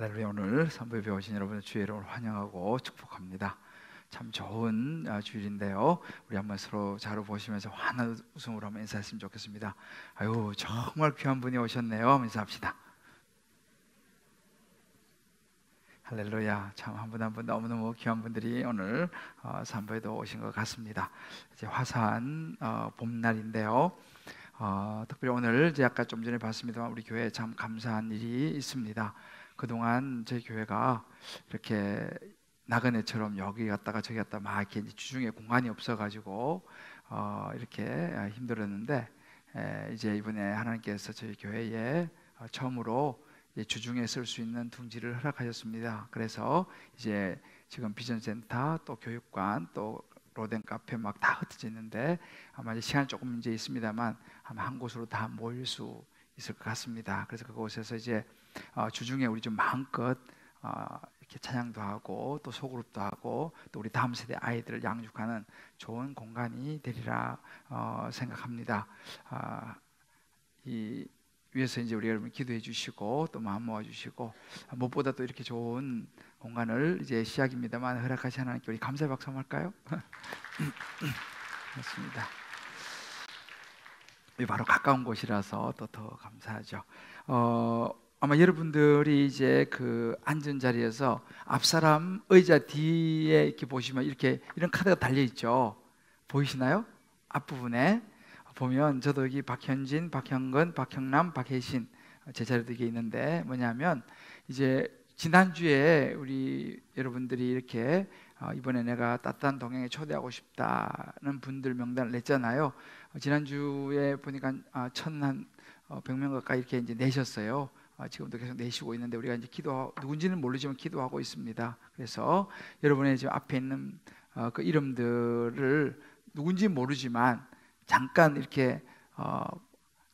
할렐루야. 오늘 선부에 배우신 여러분의 주의 이름을 환영하고 축복합니다. 참 좋은 주일인데요. 우리 한번 서로 자로 보시면서 환한 웃음으로 한번 인사했으면 좋겠습니다. 아유, 정말 귀한 분이 오셨네요. 한번 인사합시다. 할렐루야. 참 한 분 한 분 너무너무 귀한 분들이 오늘 선부에도 오신 것 같습니다. 이제 화사한 봄날인데요. 특별히 오늘 이제 아까 좀 전에 봤습니다만 우리 교회에 참 감사한 일이 있습니다. 그동안 저희 교회가 이렇게 나그네처럼 여기 갔다가 저기 갔다가 막 이렇게 주중에 공간이 없어가지고 이렇게 힘들었는데 이제 이번에 하나님께서 저희 교회에 처음으로 주중에 쓸 수 있는 둥지를 허락하셨습니다. 그래서 이제 지금 비전센터 또 교육관 또 로덴 카페 막 다 흩어져 있는데 아마 이제 시간 조금 이제 있습니다만 아마 한 곳으로 다 모일 수 있을 것 같습니다. 그래서 그곳에서 이제 주중에 우리 좀 마음껏 이렇게 찬양도 하고 또 소그룹도 하고 또 우리 다음 세대 아이들을 양육하는 좋은 공간이 되리라 생각합니다. 이 위에서 이제 우리 여러분 기도해 주시고 또 마음 모아 주시고 무엇보다 또 이렇게 좋은 공간을 이제 시작입니다만 허락하신 하나님께 우리 감사의 박수 한번 할까요? 맞습니다. 바로 가까운 곳이라서 또 더 감사하죠. 아마 여러분들이 이제 그 앉은 자리에서 앞사람 의자 뒤에 이렇게 보시면 이렇게 이런 카드가 달려 있죠. 보이시나요? 앞부분에 보면 저도 여기 박현진, 박형근, 박형남, 박혜신 제 자리도 이게 있는데 뭐냐면 이제 지난주에 우리 여러분들이 이렇게 이번에 내가 따뜻한 동행에 초대하고 싶다는 분들 명단을 냈잖아요. 지난주에 보니까 1,100명 가까이 이렇게 이제 내셨어요. 지금도 계속 내시고 있는데 우리가 이제 누군지는 모르지만 기도하고 있습니다. 그래서 여러분의 지금 앞에 있는 그 이름들을 누군지 모르지만 잠깐 이렇게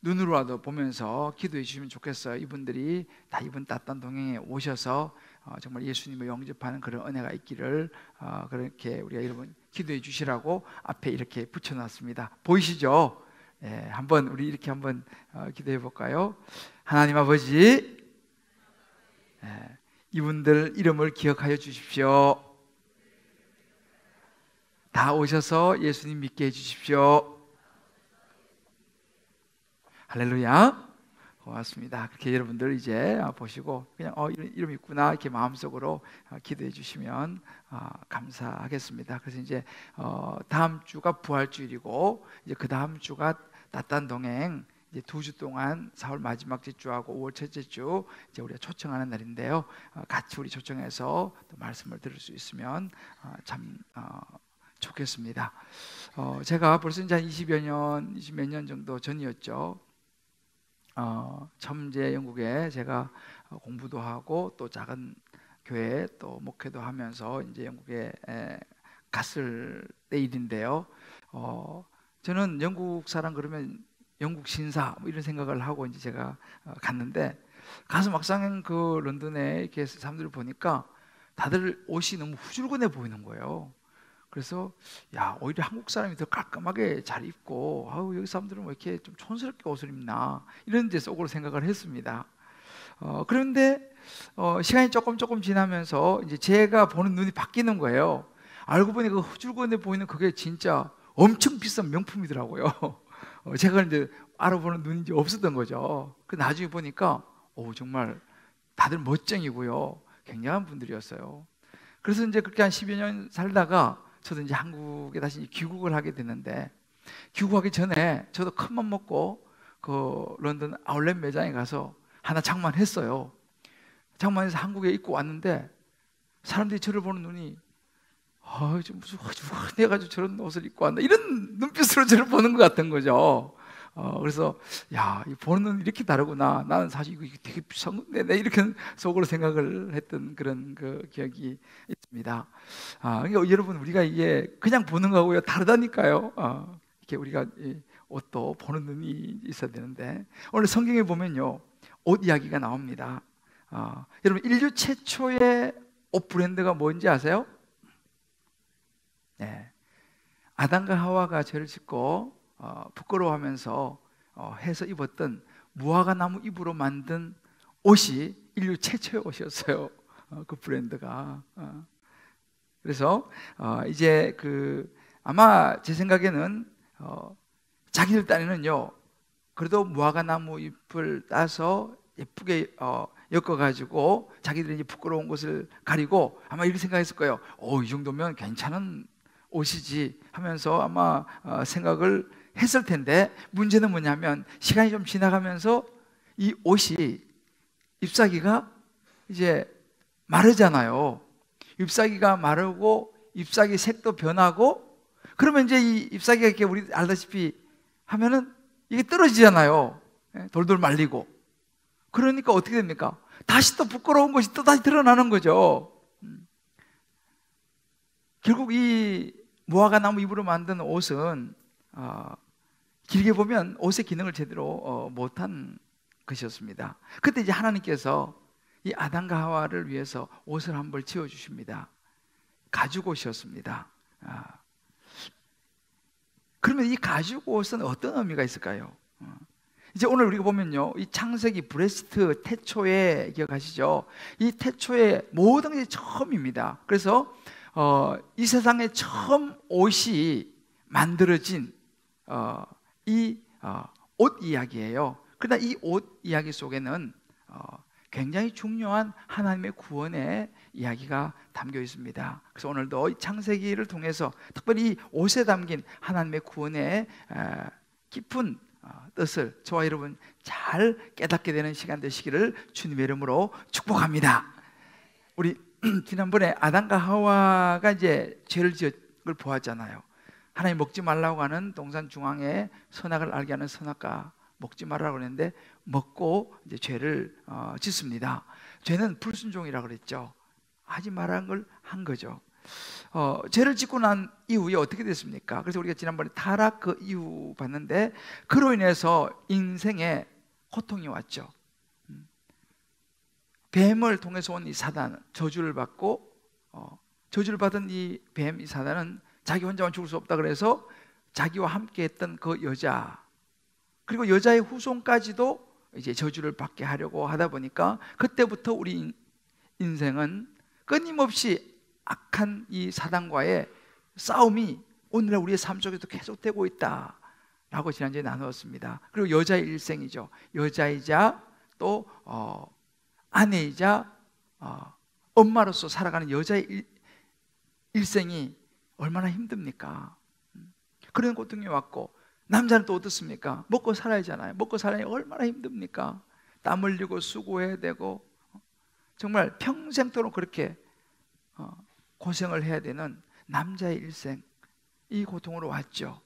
눈으로라도 보면서 기도해 주시면 좋겠어요. 이분들이 다 이번 따뜻한 동행에 오셔서 정말 예수님을 영접하는 그런 은혜가 있기를 그렇게 우리가 여러분 기도해 주시라고 앞에 이렇게 붙여놨습니다. 보이시죠? 예, 한번 우리 이렇게 한번 기도해 볼까요? 하나님 아버지, 예, 이분들 이름을 기억하여 주십시오. 다 오셔서 예수님 믿게 해 주십시오. 할렐루야. 고맙습니다. 그렇게 여러분들 이제 보시고 그냥 이름 있구나 이렇게 마음속으로 기도해 주시면 감사하겠습니다. 그래서 이제 다음 주가 부활주일이고 이제 그 다음 주가 따뜻한 동행 이제 2주 동안 4월 마지막 주하고 5월 첫째 주 이제 우리가 초청하는 날인데요. 같이 우리 초청해서 또 말씀을 들을 수 있으면 참 좋겠습니다. 제가 벌써 이제 한 20몇 년 정도 전이었죠. 처음 이제 영국에 제가 공부도 하고 또 작은 교회 또 목회도 하면서 이제 영국에 갔을 때 일인데요. 저는 영국 사람 그러면 영국 신사 뭐 이런 생각을 하고 이제 제가 갔는데 가서 막상 그 런던에 이렇게 사람들을 보니까 다들 옷이 너무 후줄근해 보이는 거예요. 그래서 야, 오히려 한국 사람이 더 깔끔하게 잘 입고 여기 사람들은 왜 이렇게 좀 촌스럽게 옷을 입나 이런 데 속으로 생각을 했습니다. 그런데 시간이 조금 지나면서 이제 제가 보는 눈이 바뀌는 거예요. 알고 보니 그 후줄근해 보이는 그게 진짜 엄청 비싼 명품이더라고요. 제가 이제 알아보는 눈이 이제 없었던 거죠. 그 나중에 보니까 정말 다들 멋쟁이고요, 굉장한 분들이었어요. 그래서 이제 그렇게 한 10여 년 살다가 저도 이제 한국에 다시 귀국을 하게 됐는데 귀국하기 전에 저도 큰맘 먹고 그 런던 아울렛 매장에 가서 하나 장만했어요. 장만해서 한국에 입고 왔는데 사람들이 저를 보는 눈이 좀 무슨 내가지고 저런 옷을 입고 왔나 이런 눈빛으로 저를 보는 것 같은 거죠. 그래서 야, 이 보는 눈이 이렇게 다르구나. 나는 사실 이거 되게 비싼 건데 내 이렇게 속으로 생각을 했던 그런 그 기억이 있습니다. 그러니까 여러분 우리가 이게 그냥 보는 거하고요 다르다니까요. 이렇게 우리가 옷도 보는 눈이 있어야 되는데 오늘 성경에 보면요 옷 이야기가 나옵니다. 여러분 인류 최초의 옷 브랜드가 뭔지 아세요? 네, 아담과 하와가 죄를 짓고 부끄러워하면서 해서 입었던 무화과 나무 잎으로 만든 옷이 인류 최초의 옷이었어요. 그 브랜드가. 그래서 이제 아마 제 생각에는 자기들 딴에는요, 그래도 무화과 나무 잎을 따서 예쁘게 엮어가지고 자기들이 이제 부끄러운 것을 가리고 아마 이렇게 생각했을 거예요. 이 정도면 괜찮은 옷이지 하면서 아마 생각을 했을 텐데, 문제는 뭐냐면 시간이 좀 지나가면서 이 옷이 잎사귀가 이제 마르잖아요. 잎사귀가 마르고 잎사귀 색도 변하고, 그러면 이제 이 잎사귀가 이렇게 우리 알다시피 하면은 이게 떨어지잖아요. 돌돌 말리고. 그러니까 어떻게 됩니까? 다시 또 부끄러운 것이 또 다시 드러나는 거죠. 결국 이 무화과 나무 잎으로 만든 옷은 길게 보면 옷의 기능을 제대로 못한 것이었습니다. 그때 이제 하나님께서 이 아담과 하와를 위해서 옷을 한 벌 지어주십니다. 가죽 옷이었습니다. 그러면 이 가죽 옷은 어떤 의미가 있을까요? 이제 오늘 우리가 보면요, 이 창세기 브레스트 태초에 기억하시죠? 이 태초에 모든 것이 처음입니다. 그래서 이 세상에 처음 옷이 만들어진 이 옷 이야기예요. 그러나 이 옷 이야기 속에는 굉장히 중요한 하나님의 구원의 이야기가 담겨 있습니다. 그래서 오늘도 이 창세기를 통해서 특별히 이 옷에 담긴 하나님의 구원의 깊은 뜻을 저와 여러분 잘 깨닫게 되는 시간 되시기를 주님의 이름으로 축복합니다. 우리 지난번에 아담과 하와가 이제 죄를 지은 걸 보았잖아요. 하나님 먹지 말라고 하는 동산 중앙에 선악을 알게 하는 선악과 먹지 말라고 했는데 먹고 이제 죄를 짓습니다. 죄는 불순종이라고 그랬죠. 하지 말라는 걸 한 거죠. 죄를 짓고 난 이후에 어떻게 됐습니까? 그래서 우리가 지난번에 타락 그 이후 봤는데, 그로 인해서 인생에 고통이 왔죠. 뱀을 통해서 온 이 사단, 저주를 받고 저주를 받은 이 뱀, 이 사단은 자기 혼자만 죽을 수 없다 그래서 자기와 함께 했던 그 여자, 그리고 여자의 후손까지도 이제 저주를 받게 하려고 하다 보니까 그때부터 우리 인생은 끊임없이 악한 이 사단과의 싸움이 오늘날 우리의 삶 속에도 계속되고 있다라고 지난주에 나누었습니다. 그리고 여자의 일생이죠. 여자이자 또 아내이자 엄마로서 살아가는 여자의 일생이 얼마나 힘듭니까? 그런 고통이 왔고, 남자는 또 어떻습니까? 먹고 살아야잖아요. 먹고 살아야 얼마나 힘듭니까? 땀 흘리고 수고해야 되고, 정말 평생도록 그렇게 고생을 해야 되는 남자의 일생, 이 고통으로 왔죠.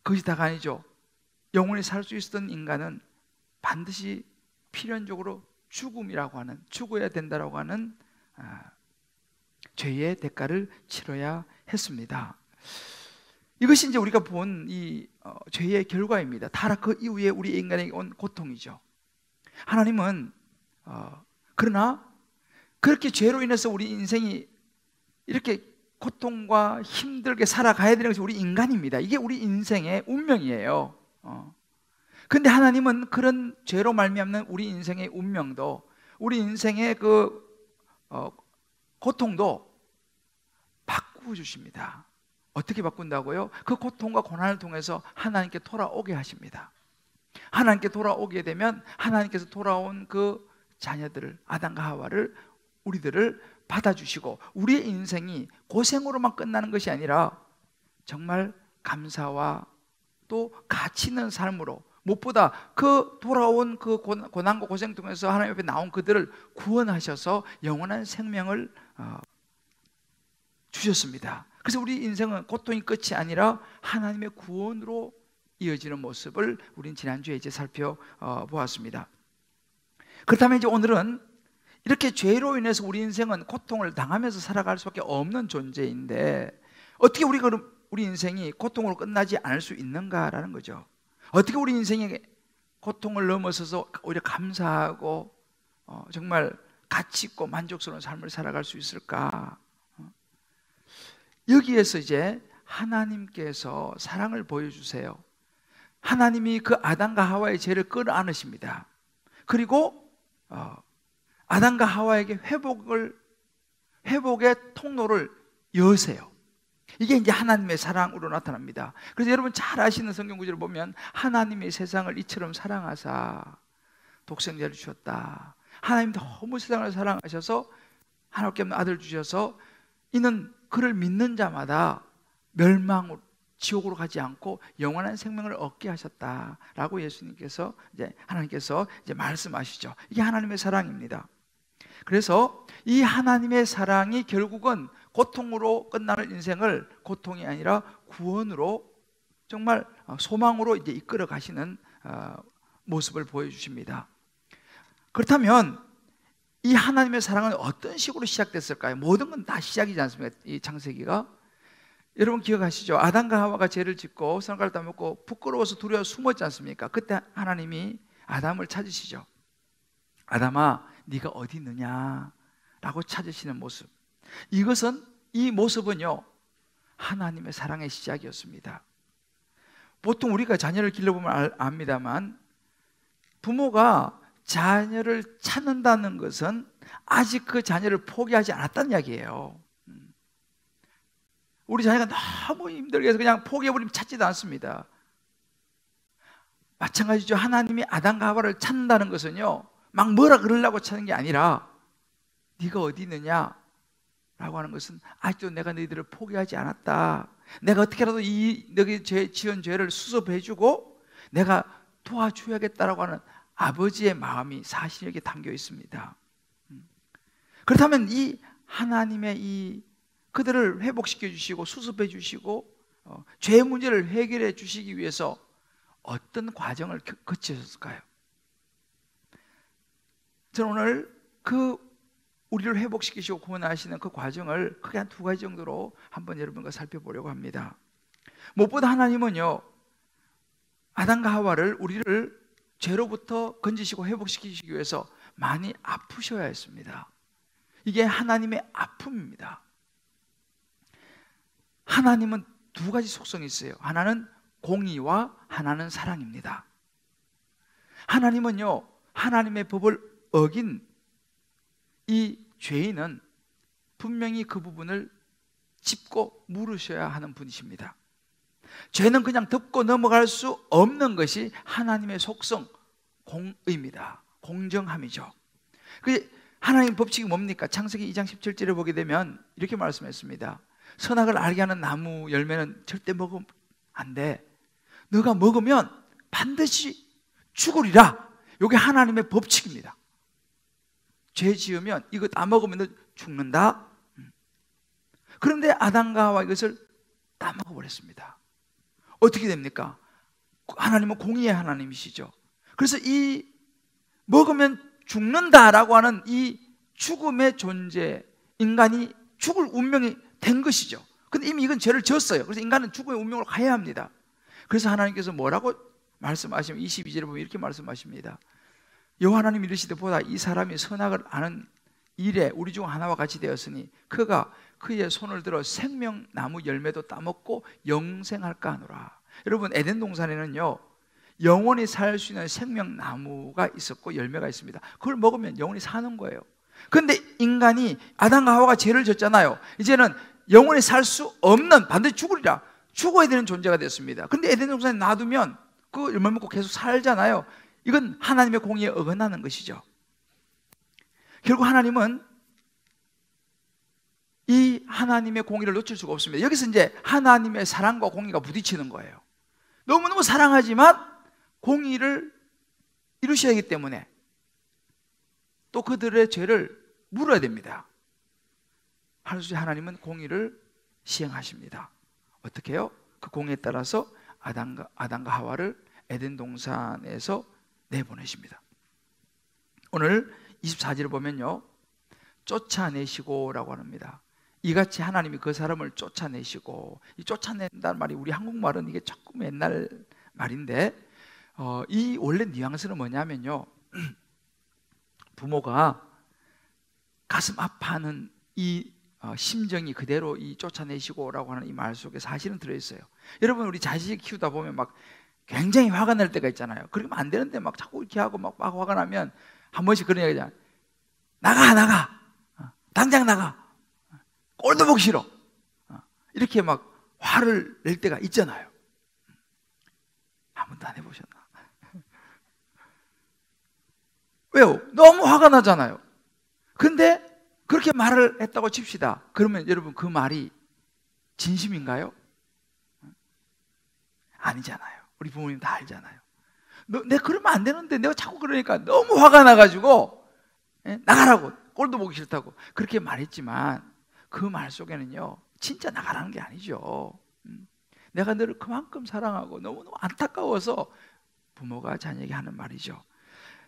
그것이 다가 아니죠. 영원히 살 수 있었던 인간은 반드시 필연적으로 죽음이라고 하는, 죽어야 된다라고 하는 죄의 대가를 치러야 했습니다. 이것이 이제 우리가 본 이 죄의 결과입니다. 타락 그 이후에 우리 인간에게 온 고통이죠. 하나님은 그러나 그렇게 죄로 인해서 우리 인생이 이렇게 고통과 힘들게 살아가야 되는 것이 우리 인간입니다. 이게 우리 인생의 운명이에요. 근데 하나님은 그런 죄로 말미암는 우리 인생의 운명도, 우리 인생의 그 고통도 바꾸어 주십니다. 어떻게 바꾼다고요? 그 고통과 고난을 통해서 하나님께 돌아오게 하십니다. 하나님께 돌아오게 되면 하나님께서 돌아온 그 자녀들을, 아담과 하와를, 우리들을 받아주시고, 우리의 인생이 고생으로만 끝나는 것이 아니라 정말 감사와 또 가치 있는 삶으로, 무엇보다 그 돌아온 그 고난과 고생 통해서 하나님 앞에 나온 그들을 구원하셔서 영원한 생명을 주셨습니다. 그래서 우리 인생은 고통이 끝이 아니라 하나님의 구원으로 이어지는 모습을 우리는 지난주에 이제 살펴보았습니다. 그렇다면 이제 오늘은 이렇게 죄로 인해서 우리 인생은 고통을 당하면서 살아갈 수밖에 없는 존재인데, 어떻게 우리가 우리 인생이 고통으로 끝나지 않을 수 있는가라는 거죠. 어떻게 우리 인생의 고통을 넘어서서 오히려 감사하고 정말 가치 있고 만족스러운 삶을 살아갈 수 있을까? 여기에서 이제 하나님께서 사랑을 보여주세요. 하나님이 그 아담과 하와의 죄를 끌어안으십니다. 그리고 아담과 하와에게 회복의 통로를 여세요. 이게 이제 하나님의 사랑으로 나타납니다. 그래서 여러분 잘 아시는 성경 구절을 보면 하나님의 세상을 이처럼 사랑하사 독생자를 주셨다. 하나님 너무 세상을 사랑하셔서 하나님께 없는 아들 주셔서 이는 그를 믿는 자마다 멸망으로 지옥으로 가지 않고 영원한 생명을 얻게 하셨다라고 예수님께서 하나님께서 말씀하시죠. 이게 하나님의 사랑입니다. 그래서 이 하나님의 사랑이 결국은 고통으로 끝나는 인생을 고통이 아니라 구원으로 정말 소망으로 이끌어 가시는 모습을 보여주십니다. 그렇다면 이 하나님의 사랑은 어떤 식으로 시작됐을까요? 모든 건 다 시작이지 않습니까? 이 창세기가. 여러분 기억하시죠? 아담과 하와가 죄를 짓고 선악과를 따먹고 부끄러워서 두려워 숨었지 않습니까? 그때 하나님이 아담을 찾으시죠. 아담아, 네가 어디 있느냐? 라고 찾으시는 모습. 이 모습은요, 하나님의 사랑의 시작이었습니다. 보통 우리가 자녀를 길러보면 압니다만, 부모가 자녀를 찾는다는 것은 아직 그 자녀를 포기하지 않았다는 이야기예요. 우리 자녀가 너무 힘들게 해서 그냥 포기해버리면 찾지도 않습니다. 마찬가지죠. 하나님이 아담과 하와를 찾는다는 것은요, 막 뭐라 그러려고 찾는 게 아니라 네가 어디 있느냐 라고 하는 것은 아직도 내가 너희들을 포기하지 않았다. 내가 어떻게라도 너희 지은 죄를 수습해주고 내가 도와줘야겠다라고 하는 아버지의 마음이 사실 여기에 담겨 있습니다. 그렇다면 이 하나님의 그들을 회복시켜 주시고 수습해 주시고 죄의 문제를 해결해 주시기 위해서 어떤 과정을 거치셨을까요? 저는 오늘 우리를 회복시키시고 구원하시는 그 과정을 크게 한 두 가지 정도로 한번 여러분과 살펴보려고 합니다. 무엇보다 하나님은요, 아담과 하와를 우리를 죄로부터 건지시고 회복시키시기 위해서 많이 아프셔야 했습니다. 이게 하나님의 아픔입니다. 하나님은 두 가지 속성이 있어요. 하나는 공의와 하나는 사랑입니다. 하나님은요, 하나님의 법을 어긴 이 죄인은 분명히 그 부분을 짚고 물으셔야 하는 분이십니다. 죄는 그냥 덮고 넘어갈 수 없는 것이 하나님의 속성, 공의입니다. 공정함이죠. 하나님 법칙이 뭡니까? 창세기 2장 17절에 보게 되면 이렇게 말씀했습니다. 선악을 알게 하는 나무 열매는 절대 먹으면 안 돼. 너가 먹으면 반드시 죽으리라. 이게 하나님의 법칙입니다. 죄 지으면 이거 다 먹으면 너 죽는다. 그런데 아담과 하와 이것을 다 먹어버렸습니다. 어떻게 됩니까? 하나님은 공의의 하나님이시죠. 그래서 이 먹으면 죽는다라고 하는 이 죽음의 존재, 인간이 죽을 운명이 된 것이죠. 근데 이미 이건 죄를 지었어요. 그래서 인간은 죽음의 운명으로 가야 합니다. 그래서 하나님께서 뭐라고 말씀하시면 22절에 보면 이렇게 말씀하십니다. 여호와 하나님 이르시되 보라, 이 사람이 선악을 아는 일에 우리 중 하나와 같이 되었으니 그가 그의 손을 들어 생명나무 열매도 따먹고 영생할까 하노라. 여러분, 에덴 동산에는요, 영원히 살 수 있는 생명나무가 있었고 열매가 있습니다. 그걸 먹으면 영원히 사는 거예요. 그런데 인간이 아담과 하와가 죄를 졌잖아요. 이제는 영원히 살 수 없는, 반드시 죽으리라, 죽어야 되는 존재가 됐습니다. 그런데 에덴 동산에 놔두면 그 열매 먹고 계속 살잖아요. 이건 하나님의 공의에 어긋나는 것이죠. 결국 하나님은 이 하나님의 공의를 놓칠 수가 없습니다. 여기서 이제 하나님의 사랑과 공의가 부딪히는 거예요. 너무너무 사랑하지만 공의를 이루셔야 하기 때문에 또 그들의 죄를 물어야 됩니다. 하나님은 공의를 시행하십니다. 어떻게 해요? 그 공의에 따라서 아담과 하와를 에덴 동산에서 내보내십니다. 오늘 24절을 보면요, 쫓아내시고 라고 합니다. 이같이 하나님이 그 사람을 쫓아내시고, 이 쫓아낸다는 말이 우리 한국말은 이게 조금 옛날 말인데 이 원래 뉘앙스는 뭐냐면요, 부모가 가슴 아파하는 이 심정이 그대로 이 쫓아내시고 라고 하는 이 말 속에 사실은 들어있어요. 여러분, 우리 자식 키우다 보면 막 굉장히 화가 날 때가 있잖아요. 그러면 안 되는데 막 자꾸 이렇게 하고 막 화가 나면 한 번씩 그런 얘기잖아요. 나가. 당장 나가. 꼴도 보기 싫어. 이렇게 막 화를 낼 때가 있잖아요. 한 번도 안 해보셨나? 왜요? 너무 화가 나잖아요. 근데 그렇게 말을 했다고 칩시다. 그러면 여러분 그 말이 진심인가요? 아니잖아요. 우리 부모님 다 알잖아요. 내가 그러면 안 되는데 내가 자꾸 그러니까 너무 화가 나가지고 나가라고, 꼴도 보기 싫다고 그렇게 말했지만 그 말 속에는요 진짜 나가라는 게 아니죠. 내가 너를 그만큼 사랑하고 너무너무 안타까워서 부모가 자녀에게 하는 말이죠.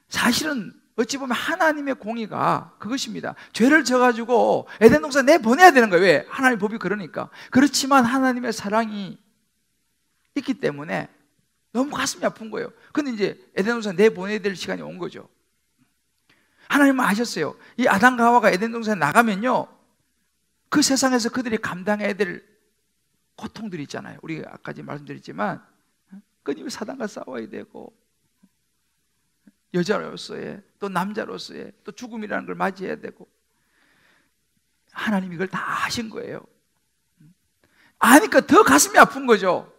사실은 어찌 보면 하나님의 공의가 그것입니다. 죄를 져가지고 에덴 동산 내보내야 되는 거예요. 왜? 하나님의 법이 그러니까. 그렇지만 하나님의 사랑이 있기 때문에 너무 가슴이 아픈 거예요. 근데 이제 에덴 동산 내보내야 될 시간이 온 거죠. 하나님은 아셨어요. 이 아담과 하와가 에덴 동산에 나가면요 그 세상에서 그들이 감당해야 될 고통들이 있잖아요. 우리가 아까 말씀드렸지만 끊임없이 사단과 싸워야 되고, 여자로서의 또 남자로서의 또 죽음이라는 걸 맞이해야 되고, 하나님이 이걸 다 하신 거예요. 아니까 더 가슴이 아픈 거죠.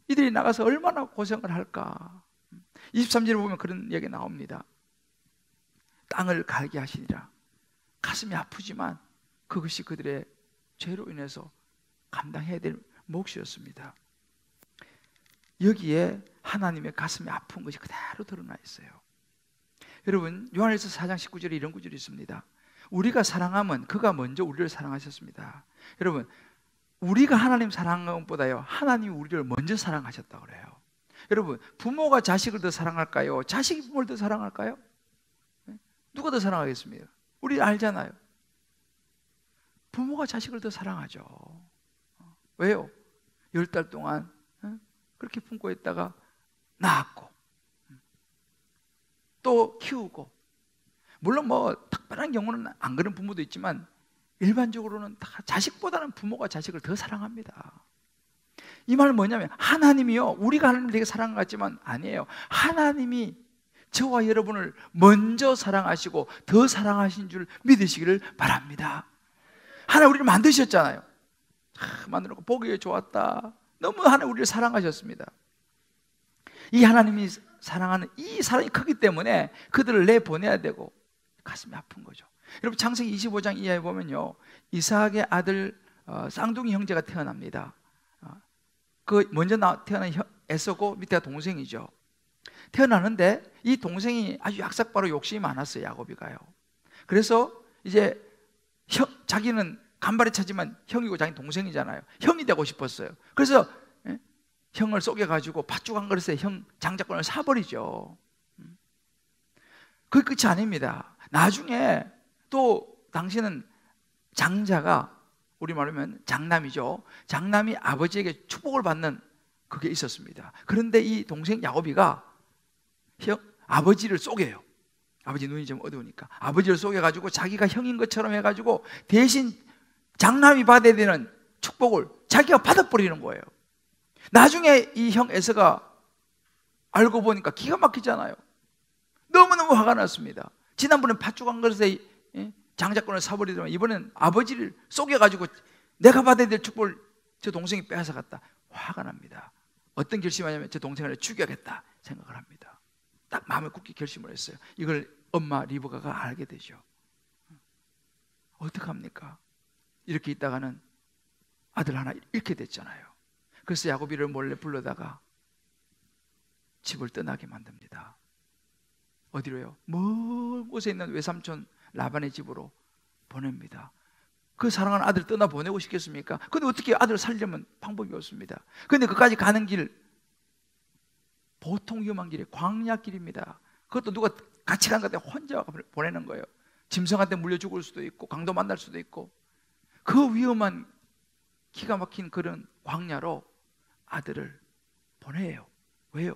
이들이 나가서 얼마나 고생을 할까. 23절에 보면 그런 얘기 나옵니다. 땅을 갈게 하시니라. 가슴이 아프지만 그것이 그들의 죄로 인해서 감당해야 될 몫이었습니다. 여기에 하나님의 가슴이 아픈 것이 그대로 드러나 있어요. 여러분 요한일서 4장 19절에 이런 구절이 있습니다. 우리가 사랑하면 그가 먼저 우리를 사랑하셨습니다. 여러분 우리가 하나님 사랑한 것보다요 하나님이 우리를 먼저 사랑하셨다고 그래요. 여러분 부모가 자식을 더 사랑할까요? 자식이 부모를 더 사랑할까요? 누가 더 사랑하겠습니까? 우리 알잖아요. 부모가 자식을 더 사랑하죠. 왜요? 10달 동안 그렇게 품고 있다가 낳았고 또 키우고, 물론 뭐 특별한 경우는 안 그런 부모도 있지만 일반적으로는 다 자식보다는 부모가 자식을 더 사랑합니다. 이 말은 뭐냐면 하나님이요 우리가 하나님을 되게 사랑한 것 같지만 아니에요. 하나님이 저와 여러분을 먼저 사랑하시고 더 사랑하신 줄 믿으시기를 바랍니다. 하나님 우리를 만드셨잖아요. 만들고 보기에 좋았다. 너무 하나님 우리를 사랑하셨습니다. 이 하나님이 사랑하는 이 사랑이 크기 때문에 그들을 내보내야 되고 가슴이 아픈 거죠. 여러분 창세기 25장 이하에 보면요 이삭의 아들 쌍둥이 형제가 태어납니다. 그 먼저 태어난 에서고 밑에가 동생이죠. 태어나는데 이 동생이 아주 약삭바로 욕심이 많았어요. 야곱이가요. 그래서 이제 자기는 간발의 차지만 형이고 자기 동생이잖아요. 형이 되고 싶었어요. 그래서 형을 속여가지고 팥죽 한 그릇에 형 장자권을 사버리죠. 그게 끝이 아닙니다. 나중에 또 당시는 장자가 우리 말하면 장남이죠. 장남이 아버지에게 축복을 받는 그게 있었습니다. 그런데 이 동생 야곱이가 아버지를 속여요. 아버지 눈이 좀 어두우니까 아버지를 속여가지고 자기가 형인 것처럼 해가지고 대신 장남이 받아야 되는 축복을 자기가 받아버리는 거예요. 나중에 이 형 에서가 알고 보니까 기가 막히잖아요. 너무너무 화가 났습니다. 지난번엔 팥죽 한 그릇에 장자권을 사버리더만 이번엔 아버지를 속여가지고 내가 받아야 될 축복을 저 동생이 빼앗아갔다. 화가 납니다. 어떤 결심하냐면 저 동생을 죽여야겠다 생각을 합니다. 딱 마음을 굳게 결심을 했어요. 이걸 엄마 리브가가 알게 되죠. 어떡합니까? 이렇게 있다가는 아들 하나 잃게 됐잖아요. 그래서 야곱이를 몰래 불러다가 집을 떠나게 만듭니다. 어디로요? 먼 곳에 있는 외삼촌 라반의 집으로 보냅니다. 그 사랑하는 아들 떠나보내고 싶겠습니까? 근데 어떻게 아들을 살려면 방법이 없습니다. 근데 그까지 가는 길 보통 위험한 길이 광야길입니다. 그것도 누가 같이 간 것 같아 혼자 보내는 거예요. 짐승한테 물려 죽을 수도 있고 강도 만날 수도 있고 그 위험한 기가 막힌 그런 광야로 아들을 보내요. 왜요?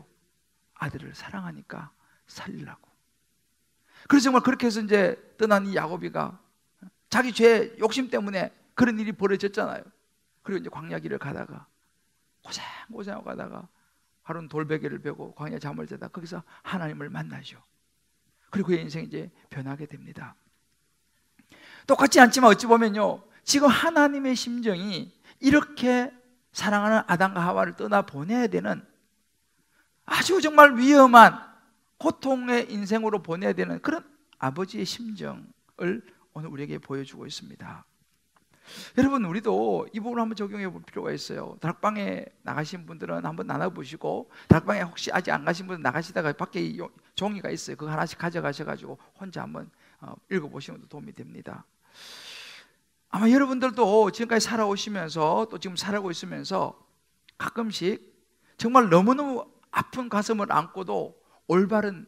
아들을 사랑하니까 살리려고. 그래서 정말 그렇게 해서 이제 떠난 이 야곱이가 자기 죄 욕심 때문에 그런 일이 벌어졌잖아요. 그리고 이제 광야길을 가다가 고생하고 가다가 하루는 돌베개를 베고 광야 잠을 자다 거기서 하나님을 만나죠. 그리고 그의 인생이 이제 변하게 됩니다. 똑같지 않지만 어찌 보면요, 지금 하나님의 심정이 이렇게 사랑하는 아담과 하와를 떠나보내야 되는 아주 정말 위험한 고통의 인생으로 보내야 되는 그런 아버지의 심정을 오늘 우리에게 보여주고 있습니다. 여러분, 우리도 이 부분을 한번 적용해 볼 필요가 있어요. 다락방에 나가신 분들은 한번 나눠보시고, 다락방에 혹시 아직 안 가신 분은 나가시다가 밖에 종이가 있어요. 그거 하나씩 가져가셔가지고 혼자 한번 읽어보시는 것도 도움이 됩니다. 아마 여러분들도 지금까지 살아오시면서 또 지금 살아가고 있으면서 가끔씩 정말 너무너무 아픈 가슴을 안고도 올바른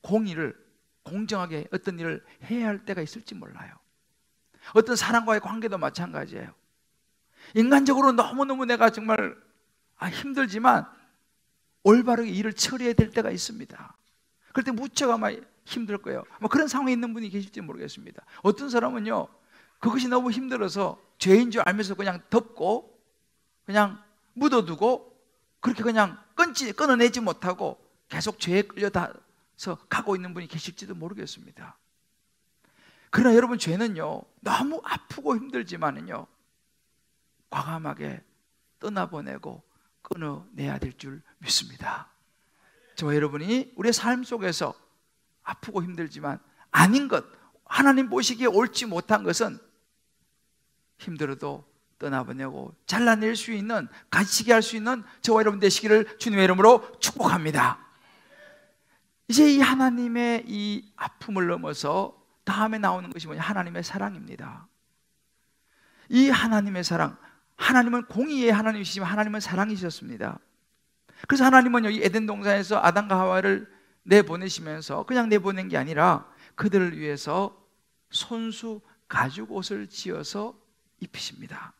공의를, 공정하게 어떤 일을 해야 할 때가 있을지 몰라요. 어떤 사람과의 관계도 마찬가지예요. 인간적으로 너무너무 내가 정말 힘들지만 올바르게 일을 처리해야 될 때가 있습니다. 그럴 때 무척 아마 힘들 거예요. 그런 상황에 있는 분이 계실지 모르겠습니다. 어떤 사람은요, 그것이 너무 힘들어서 죄인 줄 알면서 그냥 덮고 그냥 묻어두고 그렇게 그냥 끊어내지 못하고 계속 죄에 끌려다서 가고 있는 분이 계실지도 모르겠습니다. 그러나 여러분, 죄는요, 너무 아프고 힘들지만은요, 과감하게 떠나보내고 끊어내야 될 줄 믿습니다. 저와 여러분이 우리의 삶 속에서 아프고 힘들지만 아닌 것, 하나님 보시기에 옳지 못한 것은 힘들어도 떠나보내고 잘라낼 수 있는, 가지게 할 수 있는 저와 여러분 되시기를 주님의 이름으로 축복합니다. 이제 이 하나님의 이 아픔을 넘어서 다음에 나오는 것이 뭐냐? 하나님의 사랑입니다. 이 하나님의 사랑, 하나님은 공의의 하나님이시지만 하나님은 사랑이셨습니다. 그래서 하나님은 여기 에덴 동산에서 아담과 하와를 내보내시면서 그냥 내보낸 게 아니라 그들을 위해서 손수 가죽 옷을 지어서 입히십니다.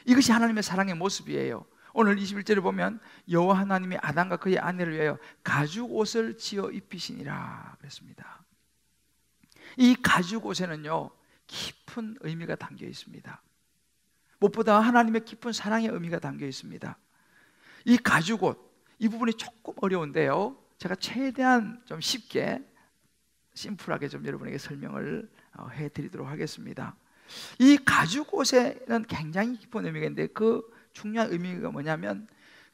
이것이 하나님의 사랑의 모습이에요. 오늘 21절을 보면 여호와 하나님이 아담과 그의 아내를 위하여 가죽 옷을 지어 입히시니라 그랬습니다. 이 가죽 옷에는요, 깊은 의미가 담겨 있습니다. 무엇보다 하나님의 깊은 사랑의 의미가 담겨 있습니다. 이 가죽 옷, 이 부분이 조금 어려운데요, 제가 최대한 좀 쉽게 심플하게 좀 여러분에게 설명을 해드리도록 하겠습니다. 이 가죽 옷에는 굉장히 깊은 의미가 있는데 그 중요한 의미가 뭐냐면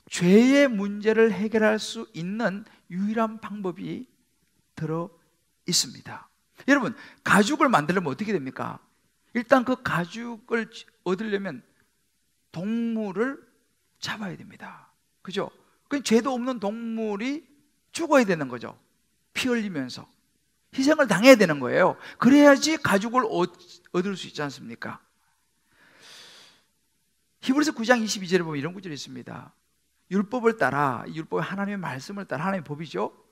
죄의 문제를 해결할 수 있는 유일한 방법이 들어 있습니다. 여러분, 가죽을 만들려면 어떻게 됩니까? 일단 그 가죽을 얻으려면 동물을 잡아야 됩니다. 그죠? 그 죄도 없는 동물이 죽어야 되는 거죠. 피 흘리면서 희생을 당해야 되는 거예요. 그래야지 가죽을 얻을 수 있지 않습니까? 히브리서 9장 22절에 보면 이런 구절이 있습니다. 율법을 따라, 율법의 하나님의 말씀을 따라, 하나님의 법이죠,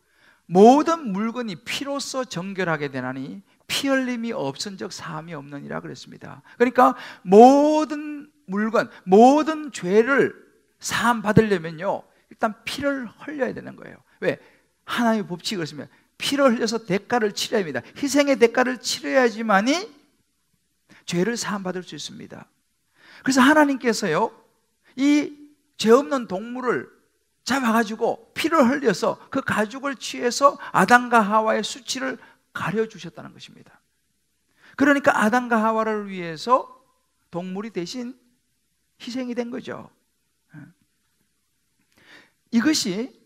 모든 물건이 피로써 정결하게 되나니 피 흘림이 없은 적 사함이 없느니라 그랬습니다. 그러니까 모든 물건, 모든 죄를 사함 받으려면요, 일단 피를 흘려야 되는 거예요. 왜? 하나님의 법칙이 그렇습니다. 피를 흘려서 대가를 치러야 합니다. 희생의 대가를 치러야지만이 죄를 사함 받을 수 있습니다. 그래서 하나님께서요, 이 죄 없는 동물을 잡아가지고 피를 흘려서 그 가죽을 취해서 아담과 하와의 수치를 가려주셨다는 것입니다. 그러니까 아담과 하와를 위해서 동물이 대신 희생이 된 거죠. 이것이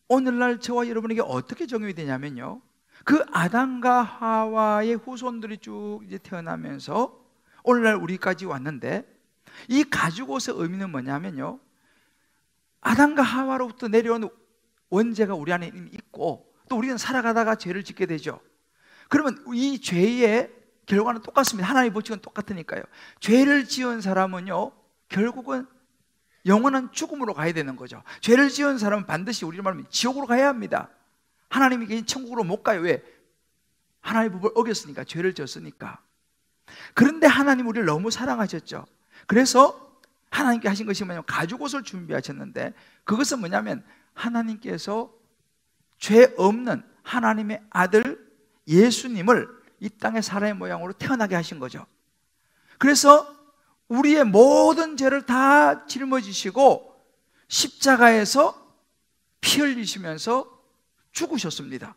오늘날 저와 여러분에게 어떻게 적용이 되냐면요, 그 아담과 하와의 후손들이 쭉 이제 태어나면서 오늘날 우리까지 왔는데, 이 가죽 옷의 의미는 뭐냐면요, 아담과 하와로부터 내려온 원죄가 우리 안에 있고 또 우리는 살아가다가 죄를 짓게 되죠. 그러면 이 죄의 결과는 똑같습니다. 하나님의 법칙은 똑같으니까요. 죄를 지은 사람은요, 결국은 영원한 죽음으로 가야 되는 거죠. 죄를 지은 사람은 반드시 우리로 말하면 지옥으로 가야 합니다. 하나님이 계신 천국으로 못 가요. 왜? 하나님의 법을 어겼으니까, 죄를 지었으니까. 그런데 하나님 우리를 너무 사랑하셨죠. 그래서 하나님께 하신 것이 뭐냐면 가죽 옷을 준비하셨는데, 그것은 뭐냐면 하나님께서 죄 없는 하나님의 아들 예수님을 이 땅의 사람의 모양으로 태어나게 하신 거죠. 그래서 우리의 모든 죄를 다 짊어지시고 십자가에서 피 흘리시면서 죽으셨습니다.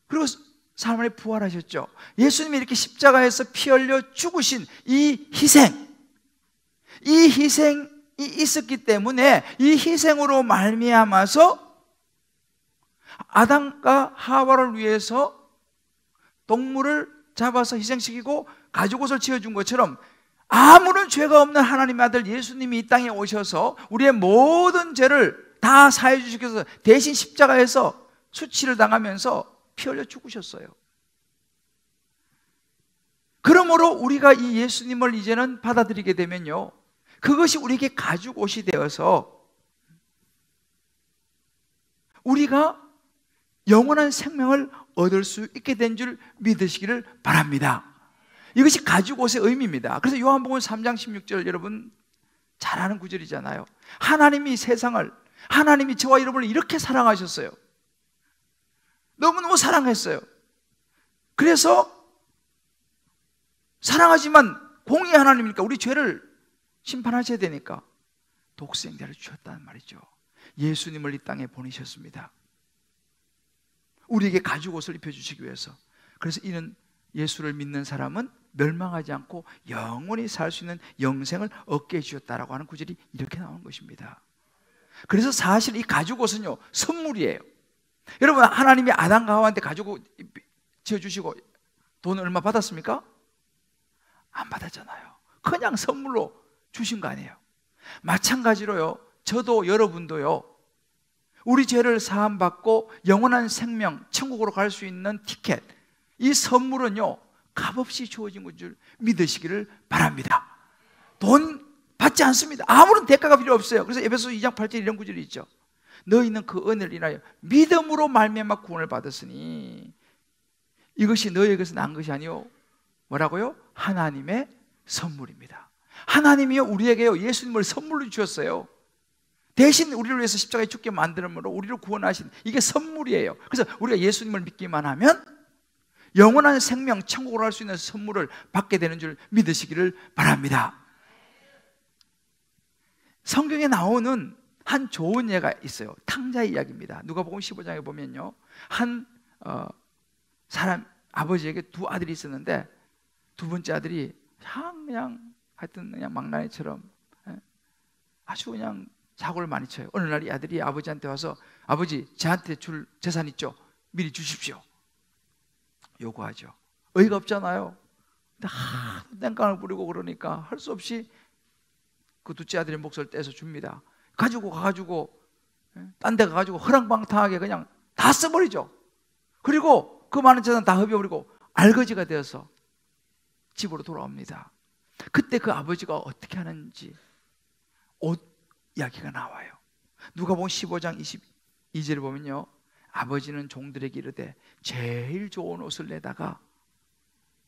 그리고 3일 만에 부활하셨죠. 예수님이 이렇게 십자가에서 피 흘려 죽으신 이 희생이 있었기 때문에 이 희생으로 말미암아서 아담과 하와를 위해서 동물을 잡아서 희생시키고 가죽옷을 지어준 것처럼 아무런 죄가 없는 하나님의 아들 예수님이 이 땅에 오셔서 우리의 모든 죄를 다 사해 주시기 위해서 대신 십자가에서 수치를 당하면서 피 흘려 죽으셨어요. 그러므로 우리가 이 예수님을 이제는 받아들이게 되면요, 그것이 우리에게 가죽옷이 되어서 우리가 영원한 생명을 얻을 수 있게 된 줄 믿으시기를 바랍니다. 이것이 가죽옷의 의미입니다. 그래서 요한복음 3장 16절 여러분 잘 아는 구절이잖아요. 하나님이 세상을, 하나님이 저와 여러분을 이렇게 사랑하셨어요. 너무너무 사랑했어요. 그래서 사랑하지만 공의 하나님이니까 우리 죄를 심판하셔야 되니까 독생자를 주셨다는 말이죠. 예수님을 이 땅에 보내셨습니다. 우리에게 가죽옷을 입혀주시기 위해서. 그래서 이는 예수를 믿는 사람은 멸망하지 않고 영원히 살 수 있는 영생을 얻게 해주셨다라고 하는 구절이 이렇게 나오는 것입니다. 그래서 사실 이 가죽옷은요, 선물이에요. 여러분, 하나님이 아담과 하와한테 가죽옷 지어주시고 돈 얼마 받았습니까? 안 받았잖아요. 그냥 선물로 주신 거 아니에요. 마찬가지로요, 저도 여러분도요, 우리 죄를 사함받고 영원한 생명, 천국으로 갈 수 있는 티켓, 이 선물은요 값없이 주어진 줄 믿으시기를 바랍니다. 돈 받지 않습니다. 아무런 대가가 필요 없어요. 그래서 에베소서 2장 8절 이런 구절이 있죠. 너희는 그 은혜를 인하여 믿음으로 말미암아 구원을 받았으니 이것이 너희에게서 난 것이 아니요 뭐라고요? 하나님의 선물입니다. 하나님이요 우리에게요 예수님을 선물로 주셨어요. 대신 우리를 위해서 십자가에 죽게 만들므로 우리를 구원하신, 이게 선물이에요. 그래서 우리가 예수님을 믿기만 하면 영원한 생명, 천국으로 갈 수 있는 선물을 받게 되는 줄 믿으시기를 바랍니다. 성경에 나오는 한 좋은 예가 있어요. 탕자의 이야기입니다. 누가복음 15장에 보면요, 한 사람 아버지에게 두 아들이 있었는데 두 번째 아들이 그냥 하여튼 그냥 망나니처럼 아주 그냥 사고를 많이 쳐요. 어느 날 이 아들이 아버지한테 와서 아버지, 저한테 줄 재산 있죠? 미리 주십시오. 요구하죠. 어이가 없잖아요. 근데 하도 땡깡을 부리고 그러니까 할 수 없이 그 둘째 아들의 몫을 떼서 줍니다. 가지고 가가지고 딴 데 가가지고 허랑방탕하게 그냥 다 써버리죠. 그리고 그 많은 재산 다 흡여버리고 알거지가 되어서 집으로 돌아옵니다. 그때 그 아버지가 어떻게 하는지 옷 이야기가 나와요. 누가복음 15장 22절을 보면요, 아버지는 종들에게 이르되 제일 좋은 옷을 내다가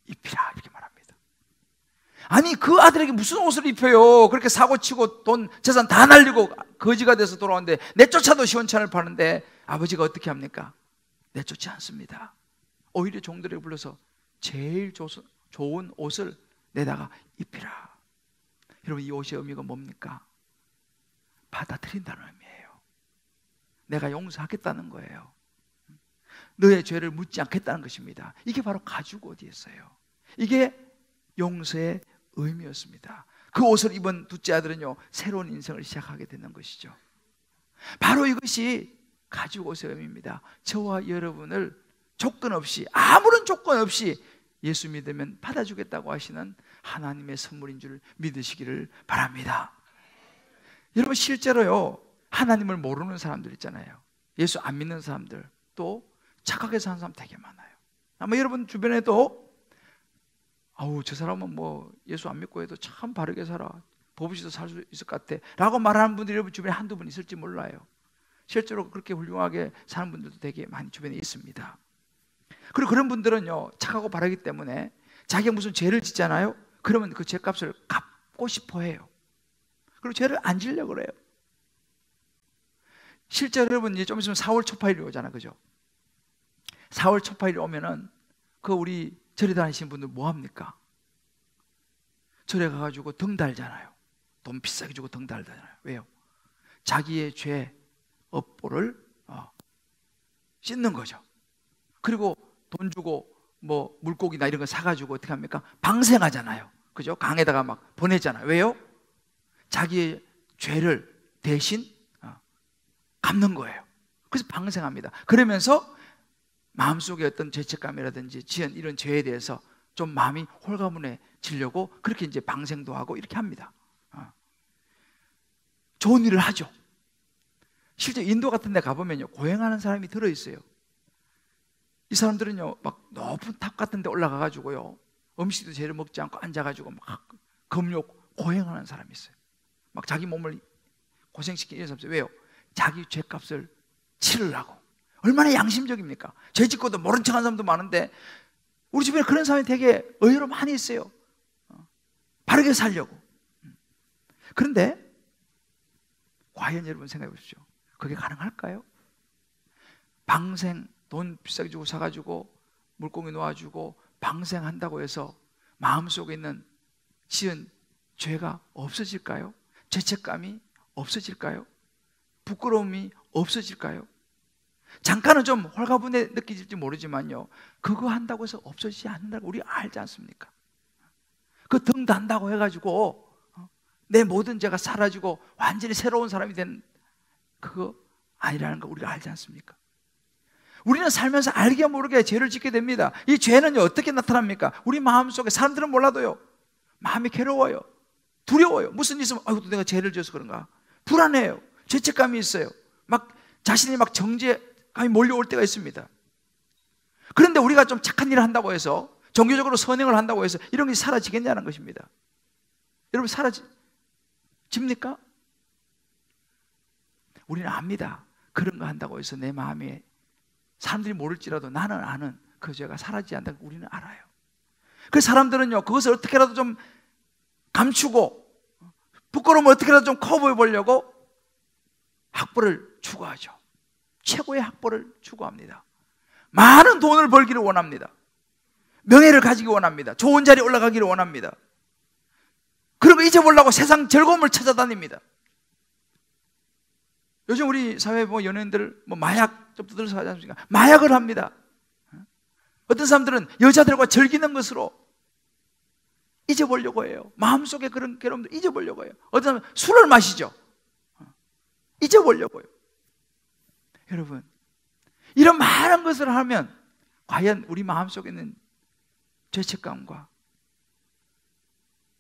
입히라 이렇게 말합니다. 아니 그 아들에게 무슨 옷을 입혀요? 그렇게 사고치고 돈 재산 다 날리고 거지가 돼서 돌아오는데 내쫓아도 시원찮을 파는데 아버지가 어떻게 합니까? 내쫓지 않습니다. 오히려 종들에게 불러서 제일 좋은 옷을 내다가 입히라. 여러분, 이 옷의 의미가 뭡니까? 받아들인다는 의미예요. 내가 용서하겠다는 거예요. 너의 죄를 묻지 않겠다는 것입니다. 이게 바로 가죽옷이었어요. 이게 용서의 의미였습니다. 그 옷을 입은 둘째 아들은요 새로운 인생을 시작하게 되는 것이죠. 바로 이것이 가죽옷의 의미입니다. 저와 여러분을 조건 없이, 아무런 조건 없이 예수 믿으면 받아주겠다고 하시는 하나님의 선물인 줄 믿으시기를 바랍니다. 여러분, 실제로요 하나님을 모르는 사람들 있잖아요. 예수 안 믿는 사람들, 또 착하게 사는 사람 되게 많아요. 아마 여러분 주변에도 아우 저 사람은 뭐 예수 안 믿고 해도 참 바르게 살아, 법 없이도 살 수 있을 것 같아 라고 말하는 분들이 여러분 주변에 한두 분 있을지 몰라요. 실제로 그렇게 훌륭하게 사는 분들도 되게 많이 주변에 있습니다. 그리고 그런 분들은요 착하고 바르기 때문에 자기가 무슨 죄를 짓잖아요. 그러면 그 죄값을 갚고 싶어 해요. 그리고 죄를 안 지려고 그래요. 실제로 여러분 이제 좀 있으면 4월 초파일이 오잖아요, 그죠? 4월 초파일이 오면은 그 우리 절에 다니시는 분들 뭐 합니까? 절에 가가지고 등 달잖아요. 돈 비싸게 주고 등 달잖아요. 왜요? 자기의 죄 업보를 씻는 거죠. 그리고 돈 주고 뭐 물고기나 이런 거 사가지고 어떻게 합니까? 방생하잖아요. 그죠? 강에다가 막 보내잖아요. 왜요? 자기의 죄를 대신 갚는 거예요. 그래서 방생합니다. 그러면서 마음속에 어떤 죄책감이라든지 지은 이런 죄에 대해서 좀 마음이 홀가분해지려고 그렇게 이제 방생도 하고 이렇게 합니다. 좋은 일을 하죠. 실제 인도 같은 데 가보면요, 고행하는 사람이 들어있어요. 이 사람들은요, 막 높은 탑 같은 데 올라가가지고요, 음식도 제대로 먹지 않고 앉아가지고 막 금욕, 고행하는 사람이 있어요. 막 자기 몸을 고생시키는 이런 사람이 있어요. 왜요? 자기 죄값을 치르려고. 얼마나 양심적입니까? 죄 짓고도 모른 척하는 사람도 많은데 우리 주변에 그런 사람이 되게 의외로 많이 있어요. 바르게 살려고. 그런데 과연 여러분 생각해 보십시오. 그게 가능할까요? 방생, 돈 비싸게 주고 사가지고 물고기 놓아주고 방생한다고 해서 마음속에 있는 지은 죄가 없어질까요? 죄책감이 없어질까요? 부끄러움이 없어질까요? 잠깐은 좀 홀가분해 느껴질지 모르지만요, 그거 한다고 해서 없어지지 않는다고 우리 알지 않습니까? 그 등 단다고 해가지고 내 모든 죄가 사라지고 완전히 새로운 사람이 된 그거 아니라는 거 우리가 알지 않습니까? 우리는 살면서 알게 모르게 죄를 짓게 됩니다. 이 죄는요, 어떻게 나타납니까? 우리 마음속에, 사람들은 몰라도요, 마음이 괴로워요, 두려워요. 무슨 일 있으면 아이고 내가 죄를 지어서 그런가, 불안해요, 죄책감이 있어요. 막 자신이 막 정죄감이 몰려올 때가 있습니다. 그런데 우리가 좀 착한 일을 한다고 해서, 정규적으로 선행을 한다고 해서 이런 게 사라지겠냐는 것입니다. 여러분, 사라집니까? 우리는 압니다. 그런 거 한다고 해서 내 마음에 사람들이 모를지라도 나는 아는 그 죄가 사라지지 않다고 우리는 알아요. 그래서 사람들은요, 그것을 어떻게라도 좀 감추고 부끄러움을 어떻게라도 좀 커 보여 보려고 학벌을 추구하죠. 최고의 학벌을 추구합니다. 많은 돈을 벌기를 원합니다. 명예를 가지기 원합니다. 좋은 자리에 올라가기를 원합니다. 그리고 잊어보려고 세상 즐거움을 찾아다닙니다. 요즘 우리 사회에 보면 연예인들 뭐 마약 좀 두들겨서 하지 않습니까? 마약을 합니다. 어떤 사람들은 여자들과 즐기는 것으로 잊어보려고 해요. 마음속에 그런 괴로움도 잊어보려고 해요. 어떤 사람은 술을 마시죠. 잊어보려고요. 여러분, 이런 많은 것을 하면 과연 우리 마음속에 있는 죄책감과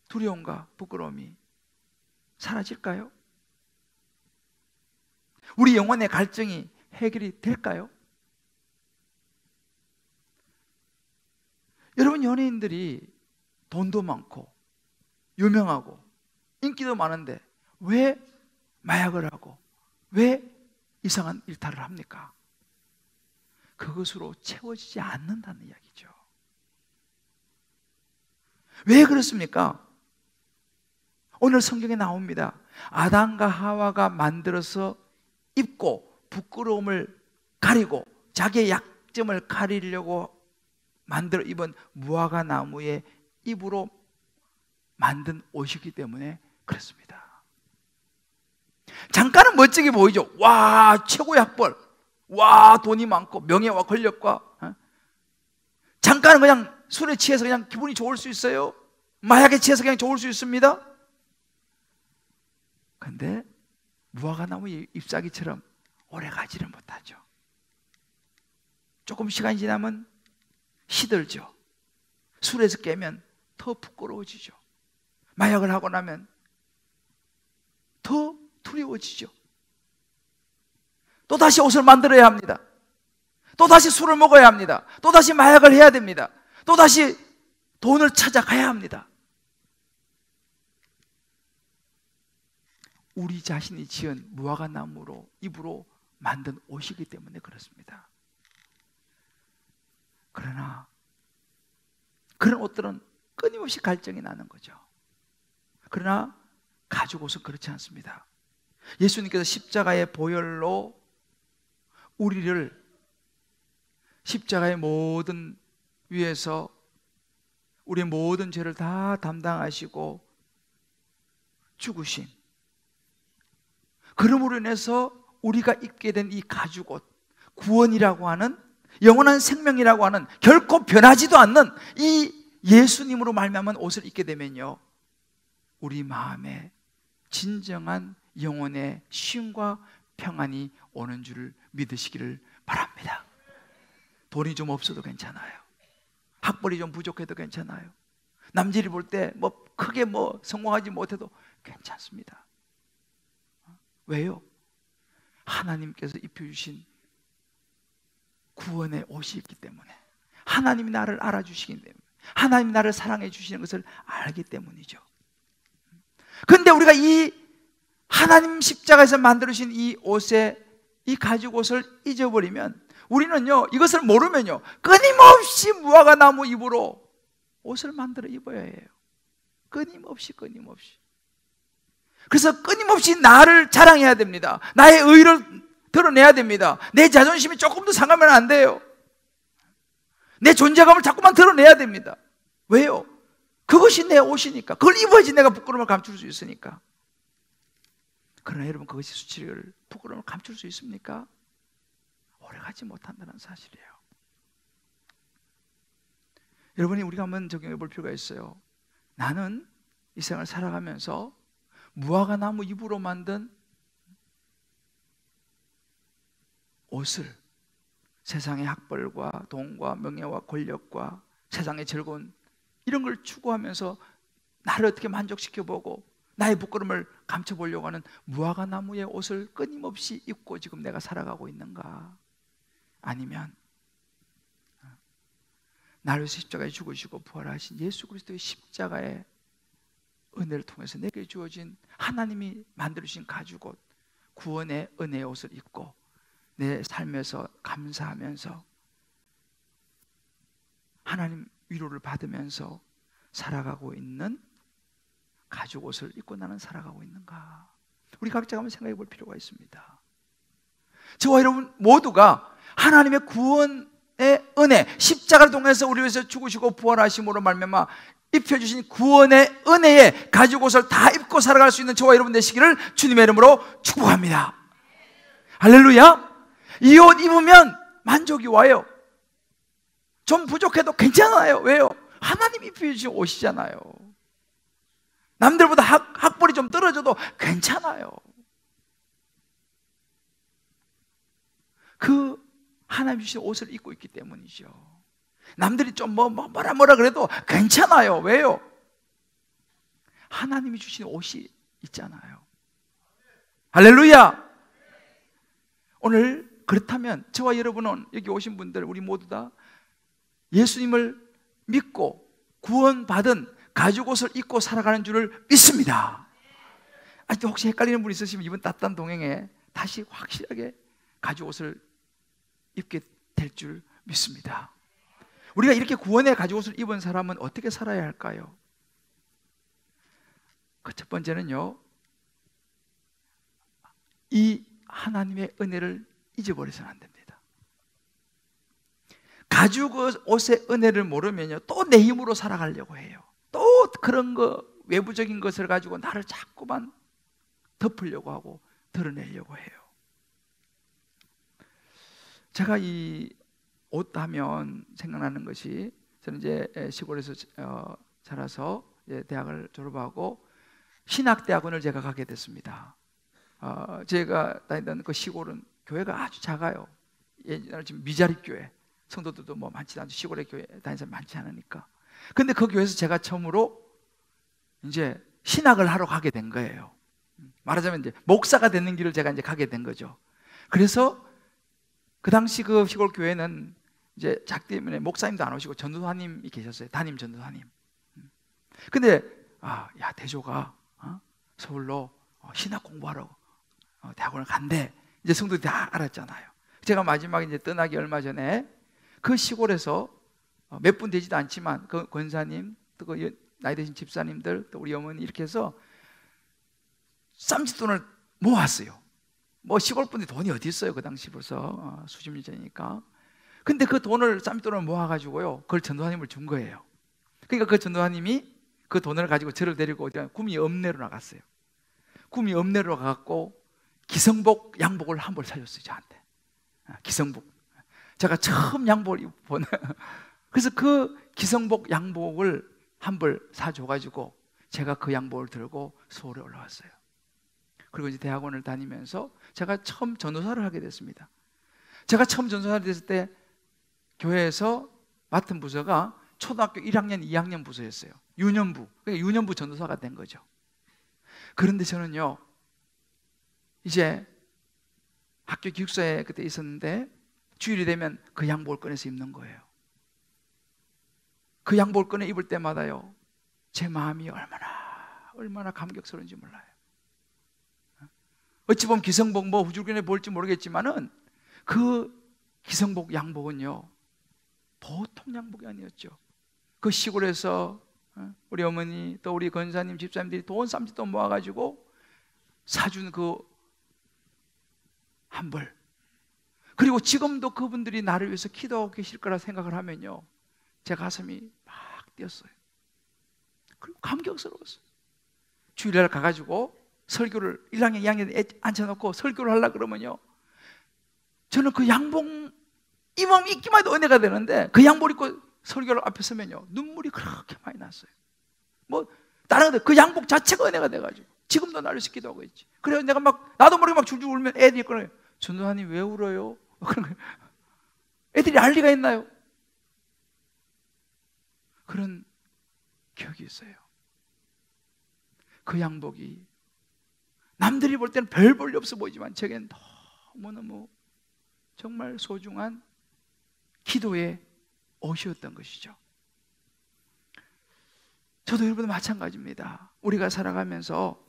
두려움과 부끄러움이 사라질까요? 우리 영혼의 갈증이 해결이 될까요? 여러분, 연예인들이 돈도 많고 유명하고 인기도 많은데 왜 마약을 하고 왜 이상한 일탈을 합니까? 그것으로 채워지지 않는다는 이야기죠. 왜 그렇습니까? 오늘 성경에 나옵니다. 아담과 하와가 만들어서 입고 부끄러움을 가리고 자기의 약점을 가리려고 만들어 입은 무화과 나무의 잎으로 만든 옷이기 때문에 그렇습니다. 잠깐은 멋지게 보이죠. 와, 최고의 학벌, 와, 돈이 많고 명예와 권력과, 잠깐은 그냥 술에 취해서 그냥 기분이 좋을 수 있어요. 마약에 취해서 그냥 좋을 수 있습니다. 근데 무화과나무 잎사귀처럼 오래 가지를 못하죠. 조금 시간이 지나면 시들죠. 술에서 깨면 더 부끄러워지죠. 마약을 하고 나면 더 두려워지죠. 또다시 옷을 만들어야 합니다. 또다시 술을 먹어야 합니다. 또다시 마약을 해야 됩니다. 또다시 돈을 찾아가야 합니다. 우리 자신이 지은 무화과나무로 잎으로 만든 옷이기 때문에 그렇습니다. 그러나 그런 옷들은 끊임없이 갈증이 나는 거죠. 그러나 가죽 옷은 그렇지 않습니다. 예수님께서 십자가의 보혈로 우리를 십자가의 모든 위에서 우리의 모든 죄를 다 담당하시고 죽으신, 그러므로 인해서 우리가 입게 된 이 가죽옷, 구원이라고 하는 영원한 생명이라고 하는 결코 변하지도 않는 이 예수님으로 말미암은 옷을 입게 되면요, 우리 마음에 진정한 영혼의 쉼과 평안이 오는 줄을 믿으시기를 바랍니다. 돈이 좀 없어도 괜찮아요. 학벌이 좀 부족해도 괜찮아요. 남들이 볼 때 뭐 크게 뭐 성공하지 못해도 괜찮습니다. 왜요? 하나님께서 입혀주신 구원의 옷이 있기 때문에, 하나님이 나를 알아주시기 때문에, 하나님이 나를 사랑해 주시는 것을 알기 때문이죠. 그런데 우리가 이 하나님 십자가에서 만들어주신 이 옷에, 이 가죽 옷을 잊어버리면, 우리는요, 이것을 모르면요, 끊임없이 무화과 나무 잎으로 옷을 만들어 입어야 해요. 끊임없이. 그래서 끊임없이 나를 자랑해야 됩니다. 나의 의를 드러내야 됩니다. 내 자존심이 조금도 상하면 안 돼요. 내 존재감을 자꾸만 드러내야 됩니다. 왜요? 그것이 내 옷이니까. 그걸 입어야지 내가 부끄러움을 감출 수 있으니까. 그러나 여러분, 그것이 수치를, 부끄러움을 감출 수 있습니까? 오래가지 못한다는 사실이에요. 여러분이, 우리가 한번 적용해 볼 필요가 있어요. 나는 이 세상을 살아가면서 무화과 나무 잎으로 만든 옷을, 세상의 학벌과 돈과 명예와 권력과 세상의 즐거운 이런 걸 추구하면서 나를 어떻게 만족시켜보고 나의 부끄러움을 감춰보려고 하는 무화과 나무의 옷을 끊임없이 입고 지금 내가 살아가고 있는가? 아니면 나를 위해서 십자가에 죽으시고 부활하신 예수 그리스도의 십자가의 은혜를 통해서 내게 주어진 하나님이 만들어주신 가죽옷, 구원의 은혜의 옷을 입고 내 삶에서 감사하면서 하나님 위로를 받으면서 살아가고 있는 가죽옷을 입고 나는 살아가고 있는가? 우리 각자가 한번 생각해 볼 필요가 있습니다. 저와 여러분 모두가 하나님의 구원의 은혜, 십자가를 통해서 우리 위해서 죽으시고 부활하심으로 말미암아 입혀주신 구원의 은혜에 가죽옷을 다 입고 살아갈 수 있는 저와 여러분 되시기를 주님의 이름으로 축복합니다. 할렐루야. 이 옷 입으면 만족이 와요. 좀 부족해도 괜찮아요. 왜요? 하나님이 입혀주신 옷이잖아요. 남들보다 학벌이 좀 떨어져도 괜찮아요. 그 하나님 주신 옷을 입고 있기 때문이죠. 남들이 좀 뭐라 그래도 괜찮아요. 왜요? 하나님이 주신 옷이 있잖아요. 할렐루야. 오늘 그렇다면 저와 여러분은, 여기 오신 분들 우리 모두 다 예수님을 믿고 구원받은 가죽옷을 입고 살아가는 줄을 믿습니다. 아직도 혹시 헷갈리는 분 있으시면 이번 따뜻한 동행에 다시 확실하게 가죽옷을 입게 될 줄 믿습니다. 우리가 이렇게 구원의 가죽옷을 입은 사람은 어떻게 살아야 할까요? 그 첫 번째는요, 이 하나님의 은혜를 잊어버려서는 안 됩니다. 가죽옷의 은혜를 모르면요, 또 내 힘으로 살아가려고 해요. 또 그런 거, 외부적인 것을 가지고 나를 자꾸만 덮으려고 하고 드러내려고 해요. 제가 이 옷 하면 생각나는 것이, 저는 이제 시골에서 자라서 이제 대학을 졸업하고 신학대학원을 제가 가게 됐습니다. 제가 다니던 그 시골은 교회가 아주 작아요. 옛날에 지금 미자립 교회, 성도들도 뭐 많지 않죠. 시골에 교회 다니는 사람 많지 않으니까. 근데 그 교회에서 제가 처음으로 이제 신학을 하러 가게 된 거예요. 말하자면 이제 목사가 되는 길을 제가 이제 가게 된 거죠. 그래서 그 당시 그 시골 교회는 이제 작기 때문에 목사님도 안 오시고 전도사님이 계셨어요. 담임 전도사님. 근데 야, 대조가 서울로 신학 공부하러 대학원을 간대. 이제 성도들이 다 알았잖아요. 제가 마지막에 이제 떠나기 얼마 전에 그 시골에서 몇 분 되지도 않지만 그 권사님, 또 그 나이 드신 집사님들, 또 우리 어머니 이렇게 해서 쌈짓돈을 모았어요. 뭐 시골 분들이 돈이 어디 있어요? 그 당시 벌써 수십 년 전이니까. 근데 그 돈을, 쌈짓돈을 모아가지고요, 그걸 전도사님을 준 거예요. 그러니까 그 전도사님이 그 돈을 가지고 저를 데리고 어디 구미 읍내로 나갔어요. 구미 읍내로 가갖고 기성복 양복을 한 벌 사줬어요, 저한테. 기성복. 제가 처음 양복을 입은 그래서 그 기성복 양복을 한 벌 사줘가지고 제가 그 양복을 들고 서울에 올라왔어요. 그리고 이제 대학원을 다니면서 제가 처음 전도사를 하게 됐습니다. 제가 처음 전도사를 됐을 때 교회에서 맡은 부서가 초등학교 1학년, 2학년 부서였어요. 유년부. 그러니까 유년부 전도사가 된 거죠. 그런데 저는요, 이제 학교 기숙사에 그때 있었는데 주일이 되면 그 양복을 꺼내서 입는 거예요. 그 양복을 꺼내 입을 때마다요, 제 마음이 얼마나 감격스러운지 몰라요. 어찌 보면 기성복 뭐 후줄근에 볼지 모르겠지만은 그 기성복 양복은요, 보통 양복이 아니었죠. 그 시골에서 우리 어머니 또 우리 권사님 집사님들이 돈 쌈짓돈 모아가지고 사준 그 한 벌, 그리고 지금도 그분들이 나를 위해서 기도하고 계실 거라 생각을 하면요, 제 가슴이 막 뛰었어요. 그리고 감격스러웠어요. 주일날 가가지고 설교를 1학년, 2학년에 앉혀놓고 설교를 하려고 그러면요, 저는 그 양복 이 몸 입기만 해도 은혜가 되는데 그 양복 입고 설교를 앞에 서면요, 눈물이 그렇게 많이 났어요. 뭐 다른 것들, 그 양복 자체가 은혜가 돼가지고 지금도 나를 위해서 기도하고 있지. 그래서 내가 막 나도 모르게 막 줄줄 울면 애들이 그래요. 전도사님 왜 울어요? 그런 거예요. 애들이 알 리가 있나요? 그런 기억이 있어요. 그 양복이 남들이 볼 때는 별 볼일 없어 보이지만 제겐 너무너무 정말 소중한 기도의 옷이었던 것이죠. 저도 여러분도 마찬가지입니다. 우리가 살아가면서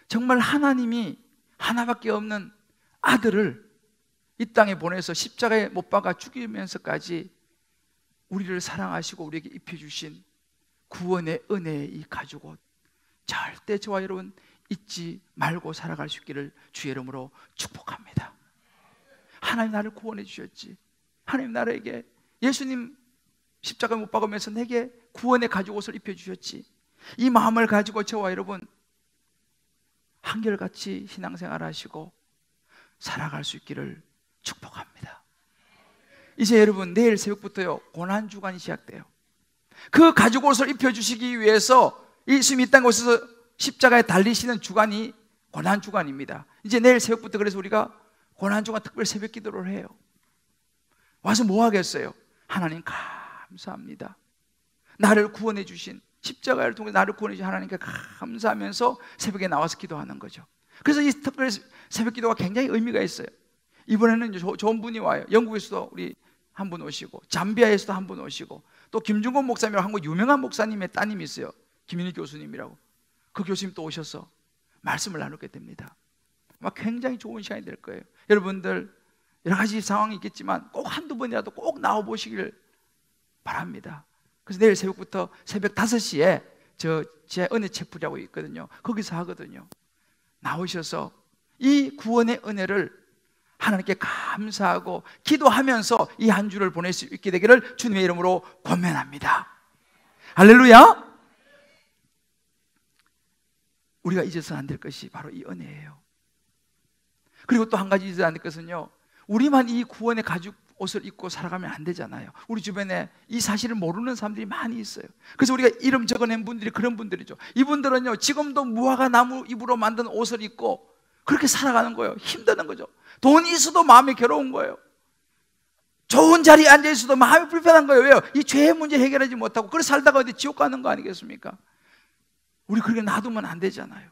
정말 하나님이 하나밖에 없는 아들을 이 땅에 보내서 십자가에 못 박아 죽이면서까지 우리를 사랑하시고 우리에게 입혀주신 구원의 은혜의 이 가죽옷, 절대 저와 여러분 잊지 말고 살아갈 수 있기를 주의 이름으로 축복합니다. 하나님 나를 구원해 주셨지. 하나님 나에게 예수님 십자가에 못 박으면서 내게 구원의 가죽옷을 입혀주셨지. 이 마음을 가지고 저와 여러분 한결같이 신앙생활 하시고 살아갈 수 있기를 축복합니다. 이제 여러분 내일 새벽부터요, 고난주간이 시작돼요. 그 가죽옷을 입혀주시기 위해서 예수님이 이 땅에 오셔서 십자가에 달리시는 주간이 고난주간입니다. 이제 내일 새벽부터 그래서 우리가 고난주간 특별 새벽 기도를 해요. 와서 뭐 하겠어요? 하나님 감사합니다. 나를 구원해 주신, 십자가를 통해 나를 구원해 주신 하나님께 감사하면서 새벽에 나와서 기도하는 거죠. 그래서 이 특별 새벽 기도가 굉장히 의미가 있어요. 이번에는 좋은 분이 와요. 영국에서도 우리 한 분 오시고, 잠비아에서도 한 분 오시고, 또 김중곤 목사님이라고 한국 유명한 목사님의 따님이 있어요. 김인희 교수님이라고. 그 교수님 또 오셔서 말씀을 나누게 됩니다. 아마 굉장히 좋은 시간이 될 거예요. 여러분들 여러 가지 상황이 있겠지만 꼭 한두 번이라도 꼭 나와보시길 바랍니다. 그래서 내일 새벽부터 새벽 5시에 제 은혜 채플이라고 있거든요. 거기서 하거든요. 나오셔서 이 구원의 은혜를 하나님께 감사하고 기도하면서 이 한 주를 보낼 수 있게 되기를 주님의 이름으로 권면합니다. 할렐루야. 우리가 잊어서는 안 될 것이 바로 이 은혜예요. 그리고 또 한 가지 잊어서는 안 될 것은요, 우리만 이 구원의 가죽 옷을 입고 살아가면 안 되잖아요. 우리 주변에 이 사실을 모르는 사람들이 많이 있어요. 그래서 우리가 이름 적어낸 분들이 그런 분들이죠. 이분들은요, 지금도 무화과 나무 잎으로 만든 옷을 입고 그렇게 살아가는 거예요. 힘드는 거죠. 돈이 있어도 마음이 괴로운 거예요. 좋은 자리에 앉아 있어도 마음이 불편한 거예요. 왜요? 이 죄의 문제 해결하지 못하고 그렇게 살다가 어디 지옥 가는 거 아니겠습니까? 우리 그렇게 놔두면 안 되잖아요.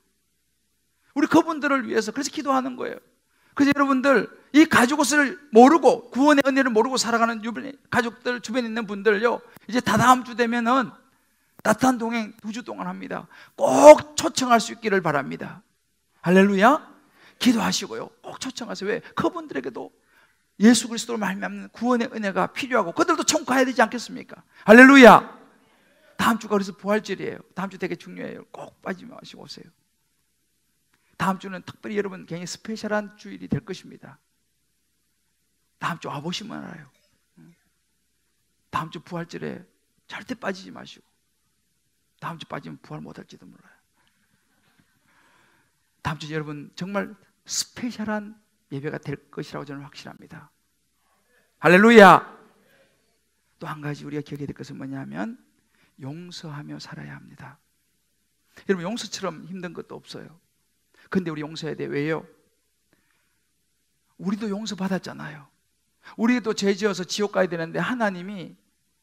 우리 그분들을 위해서 그래서 기도하는 거예요. 그래서 여러분들 이 가죽옷을 모르고 구원의 은혜를 모르고 살아가는 가족들 주변에 있는 분들요, 이제 다다음 주 되면은 따뜻한 동행 2주 동안 합니다. 꼭 초청할 수 있기를 바랍니다. 할렐루야. 기도하시고요, 꼭 초청하세요. 왜? 그분들에게도 예수 그리스도로 말미암는 구원의 은혜가 필요하고 그들도 천국 가야 되지 않겠습니까? 할렐루야. 다음 주가 그래서 부활절이에요. 다음 주 되게 중요해요. 꼭 빠지지 마시고 오세요. 다음 주는 특별히 여러분 굉장히 스페셜한 주일이 될 것입니다. 다음 주 와보시면 알아요. 다음 주 부활절에 절대 빠지지 마시고, 다음 주 빠지면 부활 못할지도 몰라요. 다음 주 여러분 정말 스페셜한 예배가 될 것이라고 저는 확신합니다. 할렐루야. 또 한 가지 우리가 기억해야 될 것은 뭐냐면 용서하며 살아야 합니다. 여러분, 용서처럼 힘든 것도 없어요. 근데 우리 용서해야 돼요. 왜요? 우리도 용서받았잖아요. 우리도 죄 지어서 지옥 가야 되는데 하나님이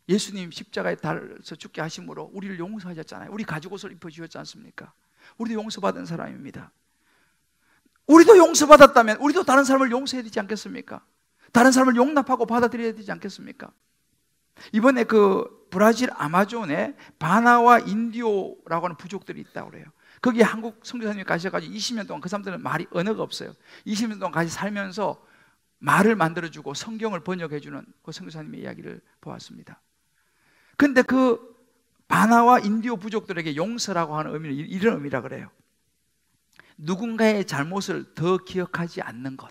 예수님 십자가에 달아서 죽게 하심으로 우리를 용서하셨잖아요. 우리 가죽옷을 입혀주셨지 않습니까? 우리도 용서받은 사람입니다. 우리도 용서받았다면 우리도 다른 사람을 용서해야 되지 않겠습니까? 다른 사람을 용납하고 받아들여야 되지 않겠습니까? 이번에 그 브라질 아마존에 바나와 인디오라고 하는 부족들이 있다고 그래요. 거기에 한국 선교사님이 가셔가지고 20년 동안 그 사람들은 말이 언어가 없어요. 20년 동안 같이 살면서 말을 만들어주고 성경을 번역해주는 그 선교사님의 이야기를 보았습니다. 근데 그 바나와 인디오 부족들에게 용서라고 하는 의미는 이런 의미라 그래요. 누군가의 잘못을 더 기억하지 않는 것.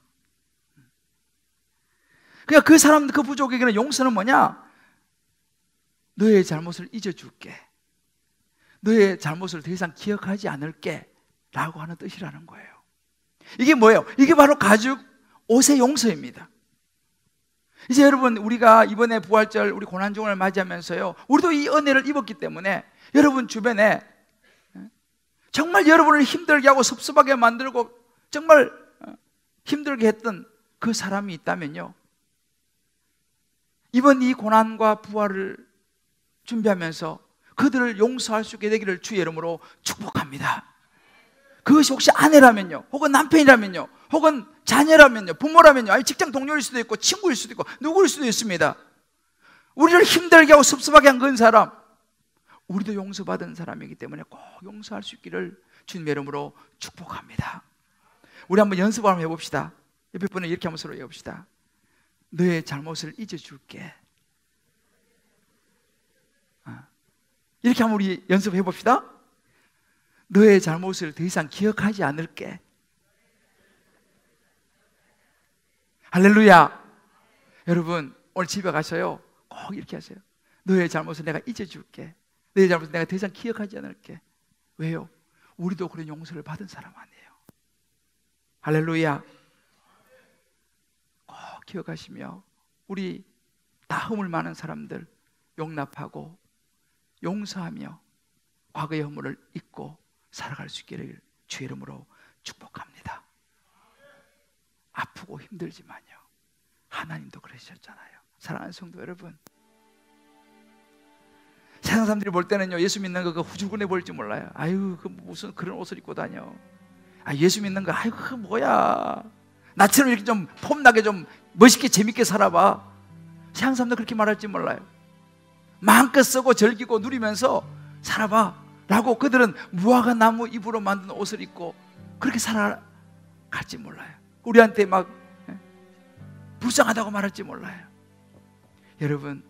그러니까 그 사람들, 그 부족에게는 용서는 뭐냐? 너의 잘못을 잊어줄게. 너의 잘못을 더 이상 기억하지 않을게 라고 하는 뜻이라는 거예요. 이게 뭐예요? 이게 바로 가죽 옷의 용서입니다. 이제 여러분, 우리가 이번에 부활절 우리 고난주간을 맞이하면서요, 우리도 이 은혜를 입었기 때문에 여러분 주변에 정말 여러분을 힘들게 하고 섭섭하게 만들고 정말 힘들게 했던 그 사람이 있다면요, 이번 이 고난과 부활을 준비하면서 그들을 용서할 수 있게 되기를 주의 이름으로 축복합니다. 그것이 혹시 아내라면요, 혹은 남편이라면요, 혹은 자녀라면요, 부모라면요, 아니 직장 동료일 수도 있고 친구일 수도 있고 누구일 수도 있습니다. 우리를 힘들게 하고 섭섭하게 한 그 사람, 우리도 용서받은 사람이기 때문에 꼭 용서할 수 있기를 주님의 이름으로 축복합니다. 우리 한번 연습을 한번 해봅시다. 옆에 분은 이렇게 한번 서로 해봅시다. 너의 잘못을 잊어줄게. 이렇게 한번 우리 연습해 봅시다. 너의 잘못을 더 이상 기억하지 않을게. 할렐루야. 여러분, 오늘 집에 가서요, 꼭 이렇게 하세요. 너의 잘못을 내가 잊어줄게. 너의 잘못을 내가 더 이상 기억하지 않을게. 왜요? 우리도 그런 용서를 받은 사람 아니에요. 할렐루야. 꼭 기억하시며 우리 다 허물 많은 사람들 용납하고 용서하며 과거의 허물을 잊고 살아갈 수 있기를 주의 이름으로 축복합니다. 아프고 힘들지만요, 하나님도 그러셨잖아요. 사랑하는 성도 여러분, 세상 사람들이 볼 때는요, 예수 믿는 거 후줄근해 보일지 몰라요. 아유, 그 무슨 그런 옷을 입고 다녀. 아, 예수 믿는 거, 아유, 그 뭐야. 나처럼 이렇게 좀 폼나게 좀 멋있게 재밌게 살아봐. 세상 사람들 그렇게 말할지 몰라요. 마음껏 쓰고 즐기고 누리면서 살아봐 라고 그들은 무화과 나무 잎으로 만든 옷을 입고 그렇게 살아갈지 몰라요. 우리한테 막 불쌍하다고 말할지 몰라요. 여러분,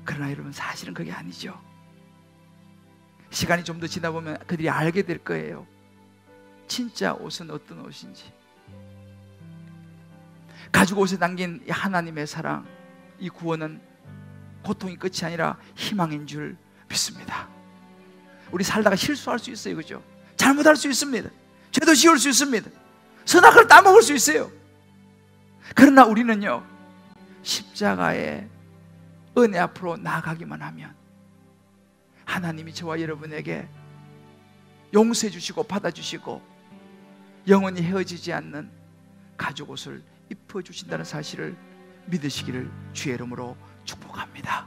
그러나 여러분, 사실은 그게 아니죠. 시간이 좀 더 지나 보면 그들이 알게 될 거예요. 진짜 옷은 어떤 옷인지. 가죽 옷에 담긴 이 하나님의 사랑, 이 구원은 고통이 끝이 아니라 희망인 줄 믿습니다. 우리 살다가 실수할 수 있어요, 그죠? 잘못할 수 있습니다. 죄도 지을 수 있습니다. 선악을 따먹을 수 있어요. 그러나 우리는요, 십자가의 은혜 앞으로 나아가기만 하면 하나님이 저와 여러분에게 용서해 주시고 받아주시고 영원히 헤어지지 않는 가죽옷을 입혀주신다는 사실을 믿으시기를 주의 이름으로 축복합니다.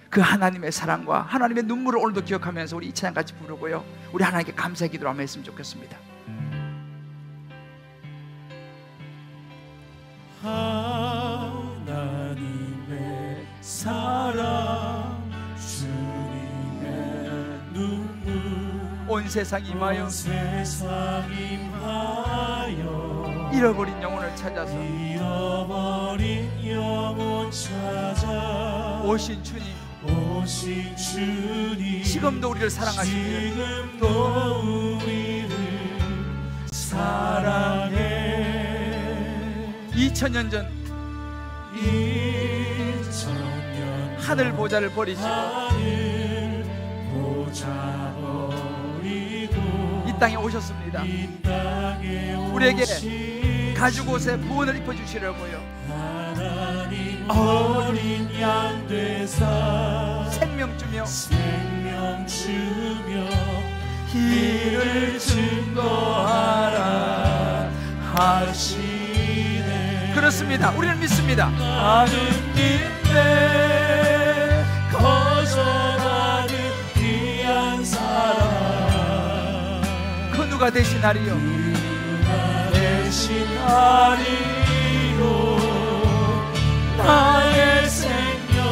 그 하나님의 사랑과 하나님의 눈물을 오늘도 기억하면서 우리 이 찬양 같이 부르고요, 우리 하나님께 감사의 기도를 한번 했으면 좋겠습니다. 하나님의 사랑, 주님의 눈물, 온 세상 임하여 잃어버린 영혼을 찾아서 오신 주님, 지금도 우리를 사랑하시고 2000년 전 하늘 보좌를 버리시고 이 땅에 오셨습니다. 우리에게 가죽옷에 부원을 입혀주시려고요. 어린 양 되사 생명 주며 길을 증거하라 하시네. 그렇습니다. 우리는 믿습니다. 나는 믿네 거저가는 귀한 사랑 그 누가 대신하리요? 누가 대신하리요 나의 생명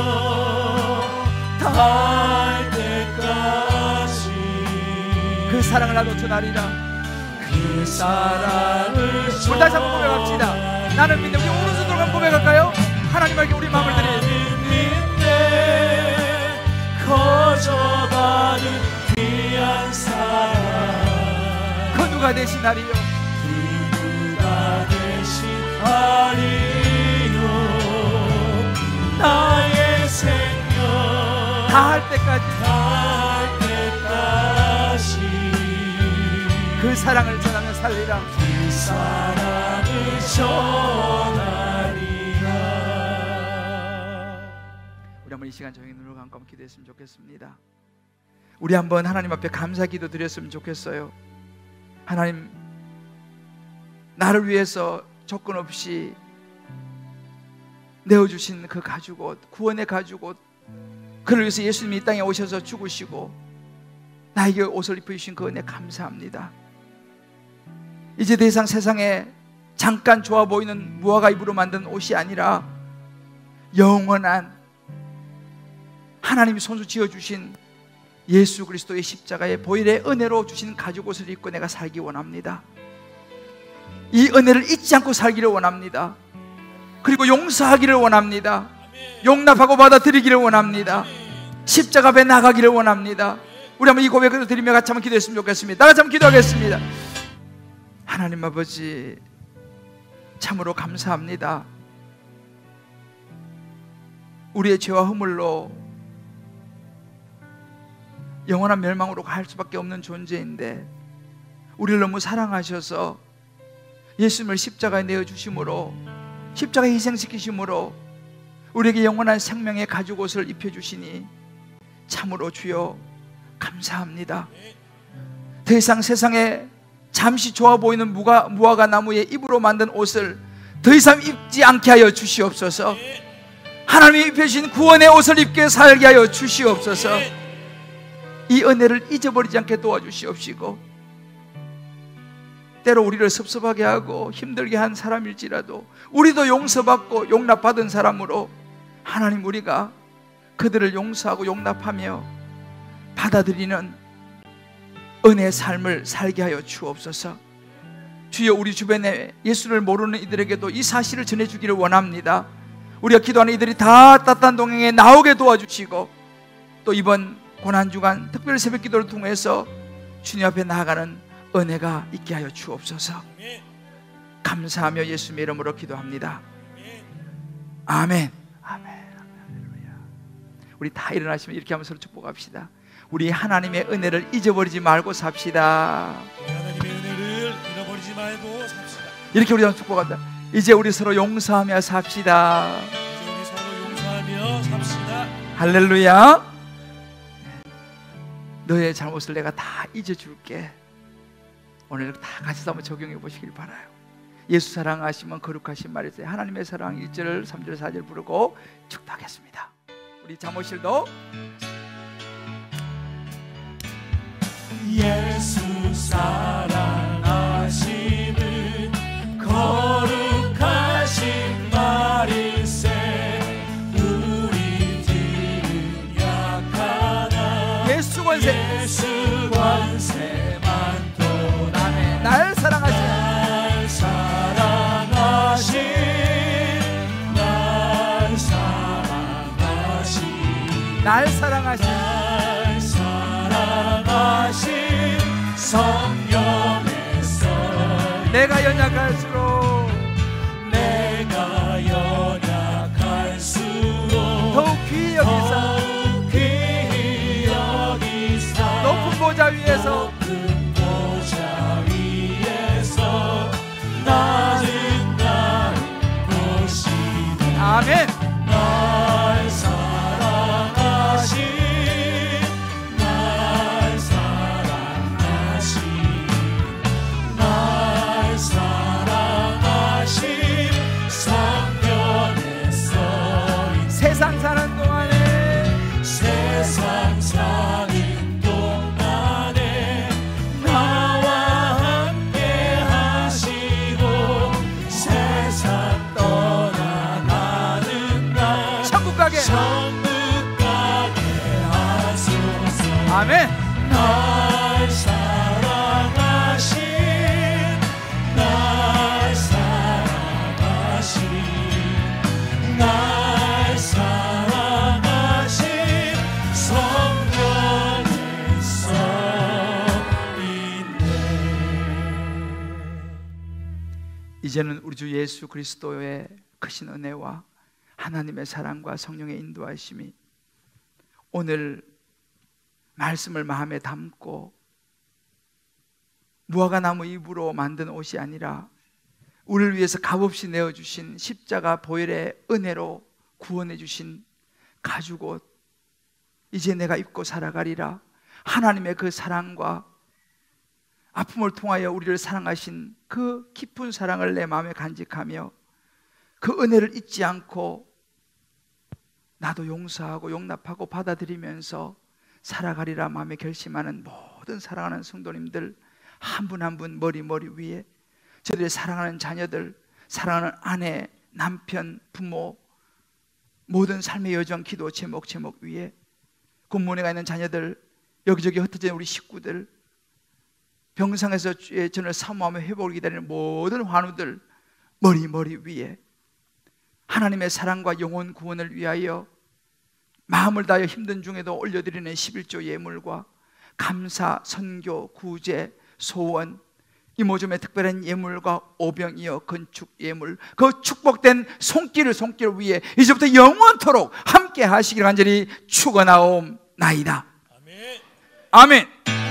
다할 때까지 그 사랑을 나도 전하리라. 그 사랑을 우리 다시 한번 고백합시다. 나는 믿네. 우리 오른손 들어가면 고백할까요? 하나님에게 우리 마음을 드리. 믿네 거저가는 귀한 사랑 그 누가 대신하리요? 그 누가 대신하리요 나의 생명 다할 때까지 그 사랑을 전하며 살리라. 그 사랑을 전하리라. 우리 한번 이 시간 조용히 눈을 감고 한번 기도했으면 좋겠습니다. 우리 한번 하나님 앞에 감사 기도 드렸으면 좋겠어요. 하나님, 나를 위해서 조건 없이 내어주신 그 가죽옷, 구원의 가죽옷, 그를 위해서 예수님이 이 땅에 오셔서 죽으시고 나에게 옷을 입혀주신 그 은혜 감사합니다. 이제 더 이상 세상에 잠깐 좋아 보이는 무화과 잎으로 만든 옷이 아니라 영원한 하나님이 손수 지어주신 예수 그리스도의 십자가의 보혈의 은혜로 주신 가죽옷을 입고 내가 살기 원합니다. 이 은혜를 잊지 않고 살기를 원합니다. 그리고 용서하기를 원합니다. 용납하고 받아들이기를 원합니다. 십자가 앞에 나가기를 원합니다. 우리 한번 이 고백을 드리며 같이 한번 기도했으면 좋겠습니다. 다 같이 한번 기도하겠습니다. 하나님 아버지, 참으로 감사합니다. 우리의 죄와 허물로 영원한 멸망으로 갈 수밖에 없는 존재인데 우리를 너무 사랑하셔서 예수님을 십자가에 내어주심으로, 십자가에 희생시키심으로 우리에게 영원한 생명의 가죽옷을 입혀주시니 참으로 주여 감사합니다. 더 이상 세상에 잠시 좋아 보이는 무화과 나무의 잎으로 만든 옷을 더 이상 입지 않게 하여 주시옵소서. 하나님이 입혀주신 구원의 옷을 입게 살게 하여 주시옵소서. 이 은혜를 잊어버리지 않게 도와주시옵시고, 때로 우리를 섭섭하게 하고 힘들게 한 사람일지라도 우리도 용서받고 용납받은 사람으로 하나님, 우리가 그들을 용서하고 용납하며 받아들이는 은혜의 삶을 살게 하여 주옵소서. 주여, 우리 주변에 예수를 모르는 이들에게도 이 사실을 전해주기를 원합니다. 우리가 기도하는 이들이 다 따뜻한 동행에 나오게 도와주시고, 또 이번 고난주간 특별 새벽 기도를 통해서 주님 앞에 나아가는 은혜가 있게 하여 주옵소서. 감사하며 예수님의 이름으로 기도합니다. 아멘. 아멘. 할렐루야. 우리 다 일어나시면 이렇게 하면서 축복합시다. 우리 하나님의 은혜를 잊어버리지 말고 삽시다. 하나님의 은혜를 잃어버리지 말고 삽시다. 이렇게 우리 축복한다. 이제 우리 서로 용서하며 삽시다. 이제 우리 서로 용서하며 삽시다. 할렐루야. 너의 잘못을 내가 다 잊어줄게. 오늘 다 같이 한번 적용해 보시길 바라요. 예수 사랑하시면 거룩하신 말이세. 하나님의 사랑 1절, 3절, 4절 부르고 축도하겠습니다. 우리 잠옷실도 예수 사랑하심은 거룩하신 말일세. 우리들은 약하나 예수 권세, 예수 권세만 도나네. 날 사랑하신 날 사랑하신 성령에서 내가 연약할수록 더욱 귀히 여기사 높은 보좌 위에서 나는 보시네. 아멘. 아멘. 날 사랑하신 날 사랑하신 날 사랑하신 성령에서 있네. 이제는 우리 주 예수 그리스도의 크신 은혜와 하나님의 사랑과 성령의 인도하심이 오늘 말씀을 마음에 담고 무화과나무 잎으로 만든 옷이 아니라 우리를 위해서 값없이 내어주신 십자가 보혈의 은혜로 구원해 주신 가죽옷, 이제 내가 입고 살아가리라. 하나님의 그 사랑과 아픔을 통하여 우리를 사랑하신 그 깊은 사랑을 내 마음에 간직하며 그 은혜를 잊지 않고 나도 용서하고 용납하고 받아들이면서 살아가리라 마음에 결심하는 모든 사랑하는 성도님들 한 분 한 분 머리 위에 저들의 사랑하는 자녀들, 사랑하는 아내, 남편, 부모, 모든 삶의 여정, 기도 제목 위에 군문에 가 있는 자녀들, 여기저기 흩어진 우리 식구들, 병상에서 주의 전을 사모하며 회복을 기다리는 모든 환우들 머리 위에 하나님의 사랑과 영혼 구원을 위하여 마음을 다하여 힘든 중에도 올려드리는 11조 예물과 감사, 선교, 구제, 소원, 이모즘의 특별한 예물과 오병이어 건축 예물, 그 축복된 손길을 위해 이제부터 영원토록 함께 하시기를 간절히 축원하옵나이다. 아멘. 아멘.